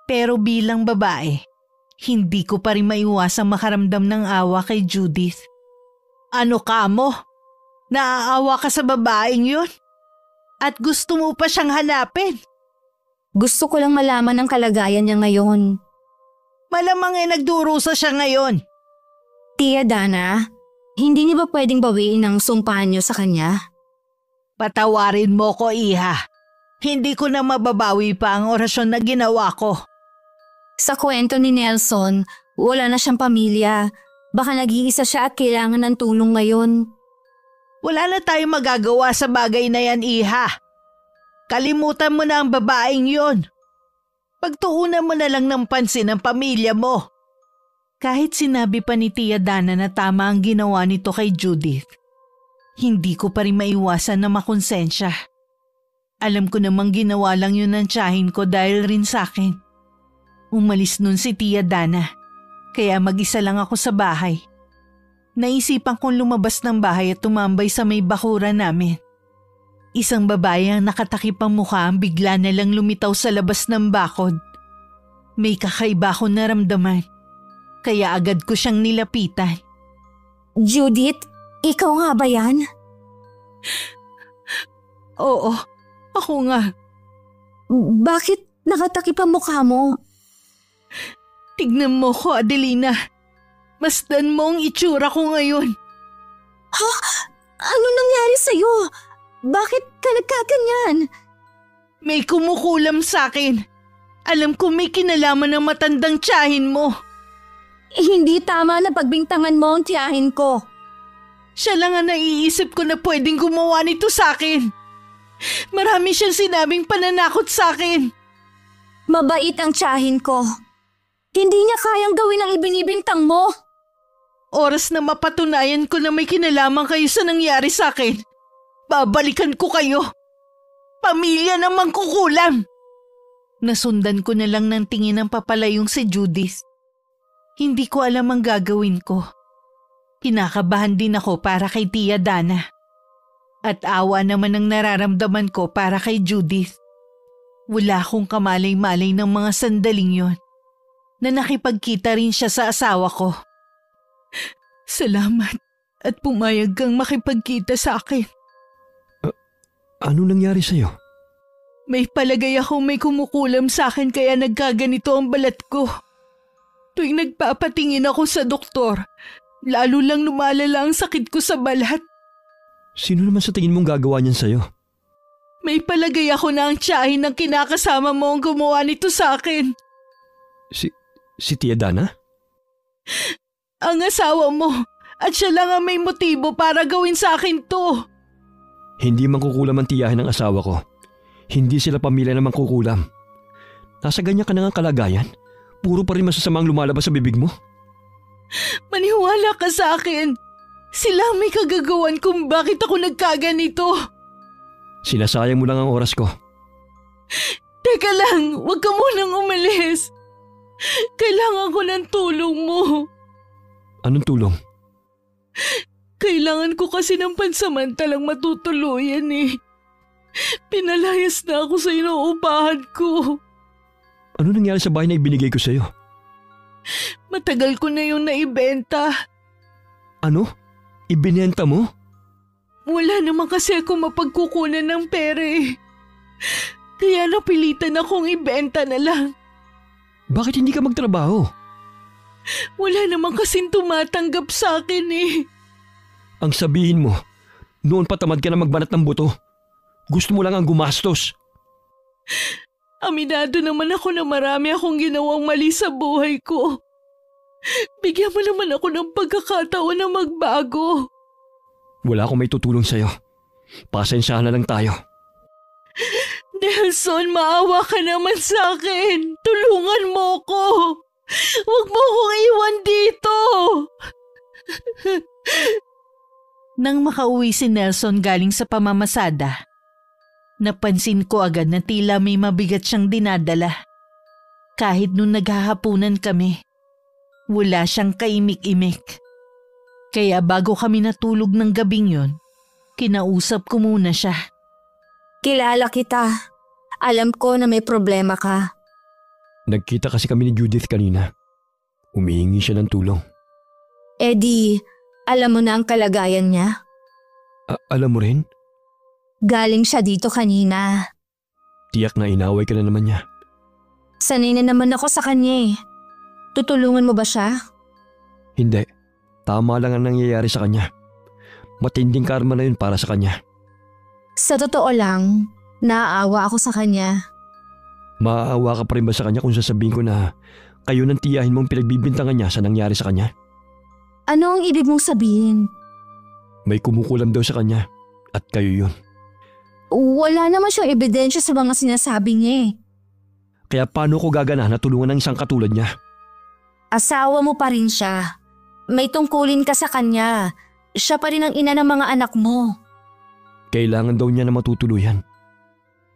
Pero bilang babae, hindi ko pa rin maiwasang makaramdam ng awa kay Judith. Ano ka mo? Naaawa ka sa babaeng yun? At gusto mo pa siyang hanapin? Gusto ko lang malaman ang kalagayan niya ngayon. Malamang nagdurusa siya ngayon. Tia Dana, hindi niyo ba pwedeng bawiin ang sumpa niyo sa kanya? Patawarin mo ko, Iha. Hindi ko na mababawi pa ang orasyon na ginawa ko. Sa kwento ni Nelson, wala na siyang pamilya. Baka nag-iisa siya at kailangan ng tulong ngayon. Wala na tayong magagawa sa bagay na yan, Iha. Kalimutan mo na ang babaeng yon. Pagtuunan mo na lang ng pansin ang pamilya mo. Kahit sinabi pa ni Tia Dana na tama ang ginawa nito kay Judith, hindi ko pa rin maiwasan na makonsensya. Alam ko namang ginawa lang yun ng tiyahin ko dahil rin sa akin. Umalis nun si Tia Dana, kaya mag-isa lang ako sa bahay. Naisipan kong lumabas ng bahay at tumambay sa may bakuran namin. Isang babae ang nakatakip ang mukha ang bigla na lang lumitaw sa labas ng bakod. May kakaiba akong naramdaman, kaya agad ko siyang nilapitan. Judith, ikaw nga ba yan? Oo, ako nga. Bakit nakatakip ang mukha mo? Tignan mo ko, Adelina. Masdan mo ang itsura ko ngayon. Ha? Ano nangyari sa'yo? Bakit ka nagkaganyan? May kumukulam sa akin. Alam ko may kinalaman ng matandang tiyahin mo. Hindi tama na pagbintangan mo ang tiyahin ko. Siya lang ang naiisip ko na pwedeng gumawa nito sa akin. Marami siyang sinabing pananakot sa akin. Mabait ang tiyahin ko. Hindi niya kayang gawin ang ibinibintang mo. Oras na mapatunayan ko na may kinalaman kayo sa nangyari sa akin, babalikan ko kayo. Pamilya na mangkukulam. Nasundan ko na lang ng tingin ng papalayong si Judith. Hindi ko alam ang gagawin ko. Kinakabahan din ako para kay Tia Dana. At awa naman ang nararamdaman ko para kay Judith. Wala akong kamalay-malay ng mga sandaling yon na nakipagkita rin siya sa asawa ko. Salamat at pumayag kang makipagkita sa akin. Ano nangyari sa'yo? May palagay ako may kumukulam sa akin kaya nagkaganito ang balat ko. Tuwing nagpapatingin ako sa doktor, lalo lang lumalala ang sakit ko sa balat. Sino naman sa tingin mong gagawa niyan sa'yo? May palagay ako na ang tiyahin ng kinakasama mo ang gumawa nito sa akin. Si Tia Dana? Ang asawa mo at siya lang ang may motibo para gawin sa akin to. Hindi mangkukulam ang tiyahin ng asawa ko. Hindi sila pamilya na mangkukulam. Nasa ganyan ka na nga kalagayan? Puro pa rin masasamang lumalabas sa bibig mo? Maniwala ka sa akin. Sila ang may kagagawan kung bakit ako nagkaganito. Sinasayang mo lang ang oras ko. Teka lang, huwag ka munang umalis. Kailangan ko ng tulong mo. Anong tulong? Kailangan ko kasi ng pansamantalang matutuluyan eh. Pinalayas na ako sa inuupahan ko. Ano nangyari sa bahay na ibinigay ko sa'yo? Matagal ko na yung naibenta. Ano? Ibinenta mo? Wala naman kasi ako mapagkukunan ng pera eh. Kaya napilitan akong ibenta na lang. Bakit hindi ka magtrabaho? Wala naman kasing tumatanggap sa akin eh. Ang sabihin mo, noon pa tamad ka na magbanat ng buto. Gusto mo lang ang gumastos. Aminado naman ako na marami akong ginawang mali sa buhay ko. Bigyan mo naman ako ng pagkakataon na magbago. Wala akong may tutulong sa'yo. Pasensyahan na lang tayo. Nelson, maawa ka naman sa akin. Tulungan mo ko. Huwag mo akong iwan dito. Nang makauwi si Nelson galing sa pamamasada, napansin ko agad na tila may mabigat siyang dinadala. Kahit nung naghahapunan kami, wala siyang kaimik-imik. Kaya bago kami natulog ng gabing yon, kinausap ko muna siya. Kilala kita. Alam ko na may problema ka. Nagkita kasi kami ni Judith kanina. Humihingi siya ng tulong. Eddie, alam mo na ang kalagayan niya? Alam mo rin? Galing siya dito kanina. Tiyak na inaway ka na naman niya. Sanay na naman ako sa kanya eh. Tutulungan mo ba siya? Hindi. Tama lang ang nangyayari sa kanya. Matinding karma na yun para sa kanya. Sa totoo lang, naaawa ako sa kanya. Maaawa ka pa rin ba sa kanya kung sasabihin ko na kayo ng tiyahin mong pinagbibintangan niya sa nangyari sa kanya? Ano ang ibig mong sabihin? May kumukulam daw sa kanya at kayo yun. Wala naman siyang ebidensya sa mga sinasabi niya eh. Kaya paano ko gagana na tulungan ng isang katulad niya? Asawa mo pa rin siya. May tungkulin ka sa kanya. Siya pa rin ang ina ng mga anak mo. Kailangan daw niya na matutuluyan.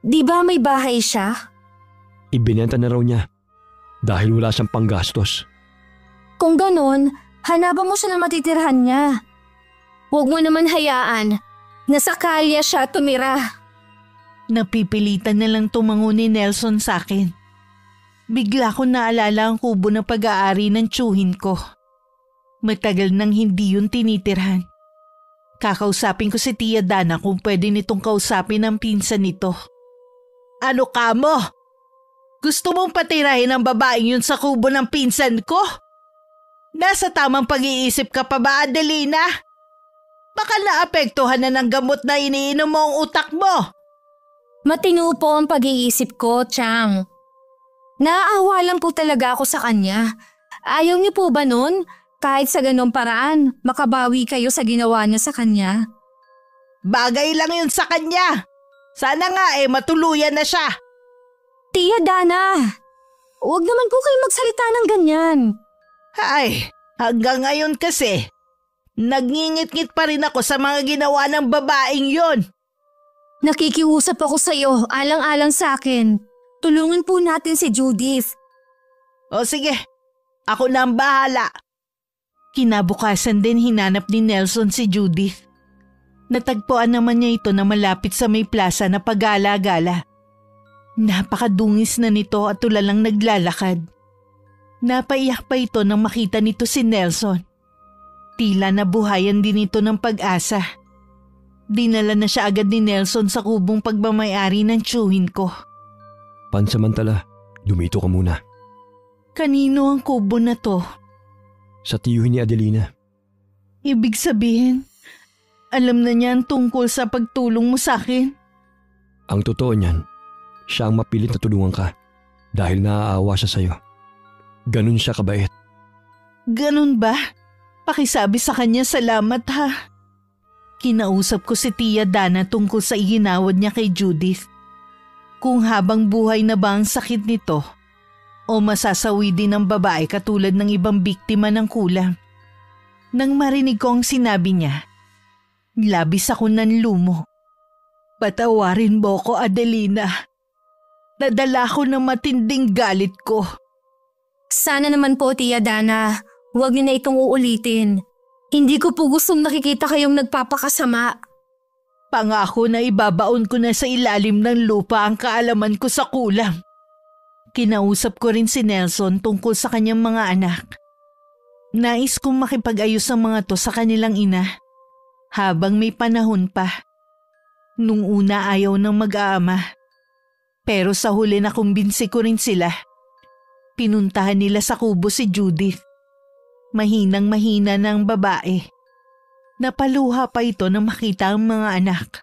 Di ba may bahay siya? Ibinenta na raw niya dahil wala siyang panggastos. Kung ganon, hanapan mo siya na matitirhan niya. Huwag mo naman hayaan na sa kalye siya tumira. Napipilitan na lang tumango ni Nelson sa akin. Bigla ko naalala ang kubo na pag-aari ng tiyuhin ko. Matagal nang hindi yun tinitirhan. Kakausapin ko si Tia Dana kung pwede nitong kausapin ang pinsan nito. Ano ka mo? Gusto mong patirahin ang babaeng yun sa kubo ng pinsan ko? Nasa tamang pag-iisip ka pa ba, Adelina? Baka naapektuhan na ng gamot na iniinom mo ang utak mo. Matino po ang pag-iisip ko, Chang. Naaawa lang po talaga ako sa kanya. Ayaw niyo po ba nun? Kahit sa ganong paraan, makabawi kayo sa ginawa niya sa kanya. Bagay lang yun sa kanya. Sana nga matuluyan na siya. Tia Dana, huwag naman po kayo magsalita ng ganyan. Ay, hanggang ngayon kasi, nagngingit-ngit pa rin ako sa mga ginawa ng babaeng yon. Nakikiusap ako sa iyo, alang-alang sa akin. Tulungan po natin si Judith. O sige, ako na ang bahala. Kinabukasan din hinanap ni Nelson si Judith. Natagpuan naman niya ito na malapit sa may plaza na pag-gala-gala. Napakadungis na nito at tulalang naglalakad. Napaiyak pa ito nang makita nito si Nelson. Tila nabuhayan din ito ng pag-asa. Dinala na siya agad ni Nelson sa kubong pagmamayari ng tiyuhin ko. Pansamantala, dumito ka muna. Kanino ang kubo na to? Sa tiyuhin ni Adelina. Ibig sabihin, alam na niya ang tungkol sa pagtulong mo sa akin? Ang totoo niyan, siya ang mapilit na tulungan ka dahil naaawa siya sa'yo. Ganun siya kabait. Ganun ba? Pakisabi sa kanya salamat ha. Kinausap ko si Tia Dana tungkol sa iginawad niya kay Judith. Kung habang buhay na ba ang sakit nito o masasawi din ng babae katulad ng ibang biktima ng kulam. Nang marinig ko ang sinabi niya, labis ako nanlumo. Patawarin mo ko, Adelina. Nadala ko ng matinding galit ko. Sana naman po, Tia Dana, huwag niyo na itong uulitin. Hindi ko po gustong nakikita kayong nagpapakasama. Pangako na ibabaon ko na sa ilalim ng lupa ang kaalaman ko sa kulam. Kinausap ko rin si Nelson tungkol sa kanyang mga anak. Nais kong makipag-ayos ang mga to sa kanilang ina habang may panahon pa. Nung una ayaw ng mag-aama. Pero sa huli na kumbinsi ko rin sila. Pinuntahan nila sa kubo si Judith. Mahinang-mahina na ang babae. Napaluha pa ito nang makita ang mga anak.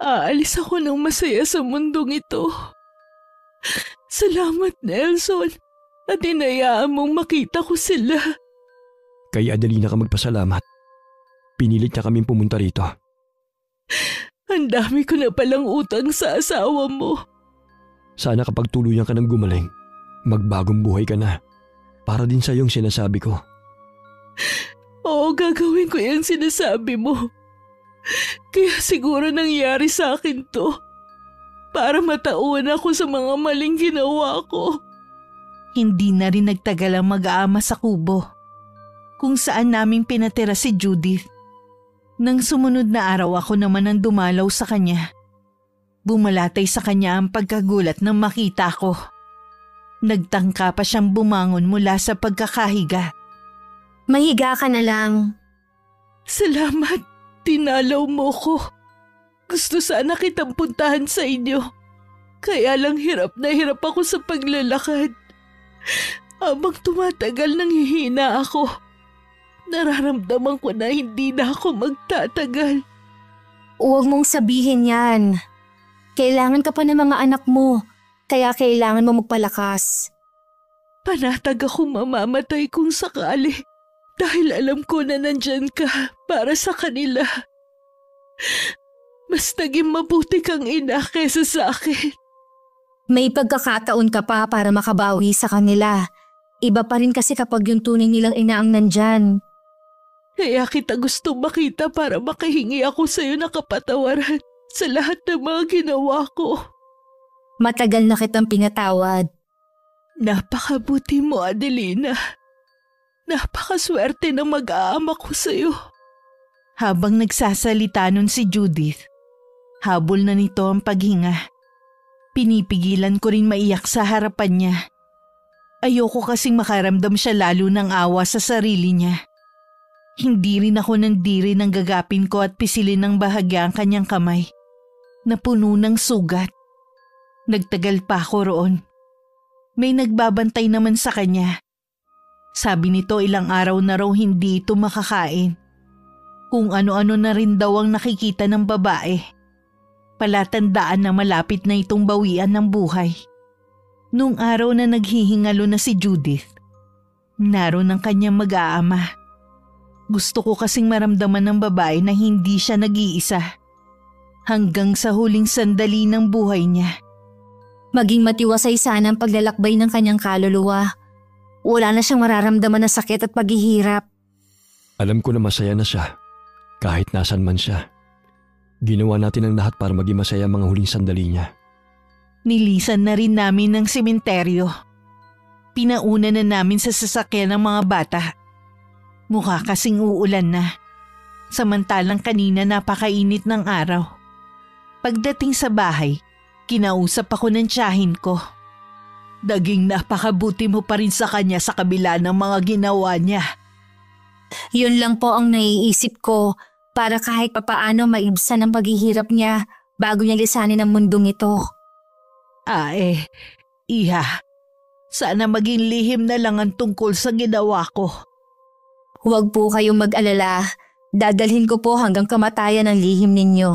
Aalis ako ng masaya sa mundong ito. Salamat, Nelson, at inayaan mong makita ko sila. Kay Adelina ka magpasalamat. Pinilit niya kaming pumunta rito. Ang dami ko na palang utang sa asawa mo. Sana kapag tuluyan ka ng gumaling, magbagong buhay ka na. Para din sa iyong sinasabi ko. Oo, gagawin ko yung sinasabi mo. Kaya siguro nangyari sa akin to. Para matauhan ako sa mga maling ginawa ko. Hindi na rin nagtagal ang mag-aama sa kubo. Kung saan namin pinatira si Judith. Nang sumunod na araw ako naman ang dumalaw sa kanya. Bumalatay sa kanya ang pagkagulat nang makita ko. Nagtangka pa siyang bumangon mula sa pagkakahiga. Mahiga ka na lang. Salamat, tinalaw mo ko. Gusto sana kitang puntahan sa inyo. Kaya lang hirap na hirap ako sa paglalakad. Habang tumatagal nanghihina ako. Nararamdaman ko na hindi na ako magtatagal. Huwag mong sabihin yan. Kailangan ka pa ng mga anak mo. Kaya kailangan mo magpalakas. Panatag ako mamamatay kung sakali. Dahil alam ko na nandyan ka para sa kanila. Mas naging mabuti kang ina kesa sa akin. May pagkakataon ka pa para makabawi sa kanila. Iba pa rin kasi kapag yung tunay nilang ina ang nandyan. Kaya kita gusto makita para makahingi ako sa'yo ng kapatawaran. sa lahat ng mga ginawa ko. Matagal na kitang pinatawad. Napakabuti mo, Adelina. Napakaswerte ng mag-aama ko sa'yo. Habang nagsasalita nun si Judith, habol na nito ang paghinga. Pinipigilan ko rin maiyak sa harapan niya. Ayoko kasing makaramdam siya lalo ng awa sa sarili niya. Hindi rin ako nandiri ng gagapin ko at pisilin ng bahagya ang kanyang kamay na puno ng sugat. Nagtagal pa ako roon. May nagbabantay naman sa kanya. Sabi nito ilang araw na raw hindi ito makakain. Kung ano-ano na rin daw ang nakikita ng babae. Palatandaan na malapit na itong bawian ng buhay. Nung araw na naghihingalo na si Judith, naroon ang kanyang mag-aama. Gusto ko kasing maramdaman ng babae na hindi siya nag-iisa. Hanggang sa huling sandali ng buhay niya. Maging matiwasay sana ang paglalakbay ng kanyang kaluluwa. Wala na siyang mararamdaman na sakit at paghihirap. Alam ko na masaya na siya, kahit nasan man siya. Ginawa natin ang lahat para maging masaya ang mga huling sandali niya. Nilisan na rin namin ng sementeryo. Pinauna na namin sa sasakyan ng mga bata. Mukha kasing uulan na. Samantalang kanina napakainit ng araw. Pagdating sa bahay, kinausap ako ng tiyahin ko. Daging napakabuti mo pa rin sa kanya sa kabila ng mga ginawa niya. Yun lang po ang naiisip ko para kahit papaano maibsan ang paghihirap niya bago niya lisanin ang mundong ito. Iha, sana maging lihim na lang ang tungkol sa ginawa ko. Huwag po kayong mag-alala. Dadalhin ko po hanggang kamatayan ang lihim ninyo.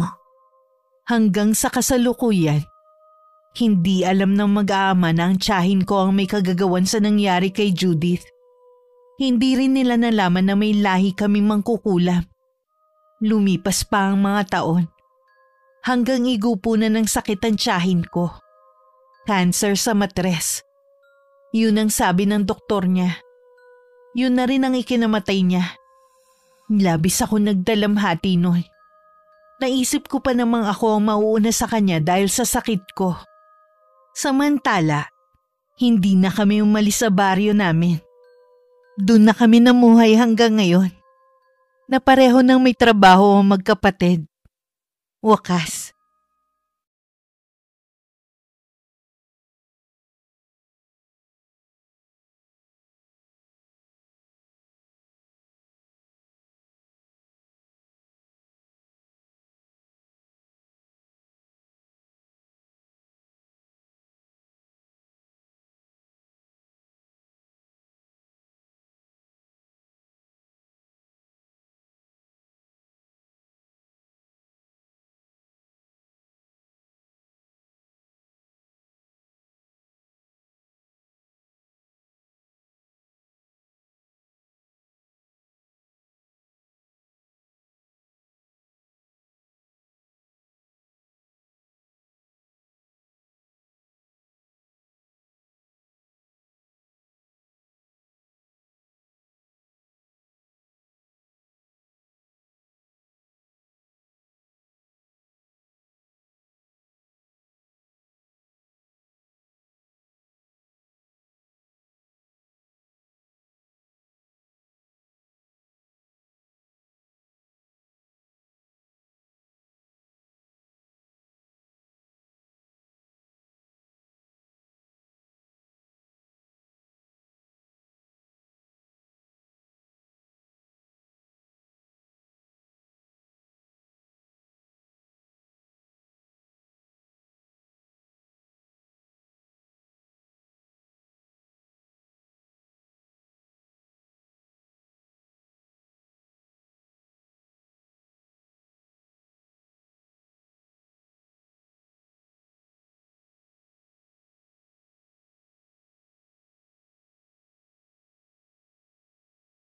Hanggang sa kasalukuyan, hindi alam ng mag-aama na ang tiyahin ko ang may kagagawan sa nangyari kay Judith. Hindi rin nila nalaman na may lahi kaming mangkukulam. Lumipas pa ang mga taon. Hanggang igupo na ng sakit ang tiyahin ko. Cancer sa matres. Yun ang sabi ng doktor niya. Yun na rin ang ikinamatay niya. Labis ako nagdalamhati noon. Naisip ko pa namang ako ang mauuna sa kanya dahil sa sakit ko. Samantala, hindi na kami umalis sa baryo namin. Doon na kami namuhay hanggang ngayon. Na pareho nang may trabaho ang magkapatid. Wakas,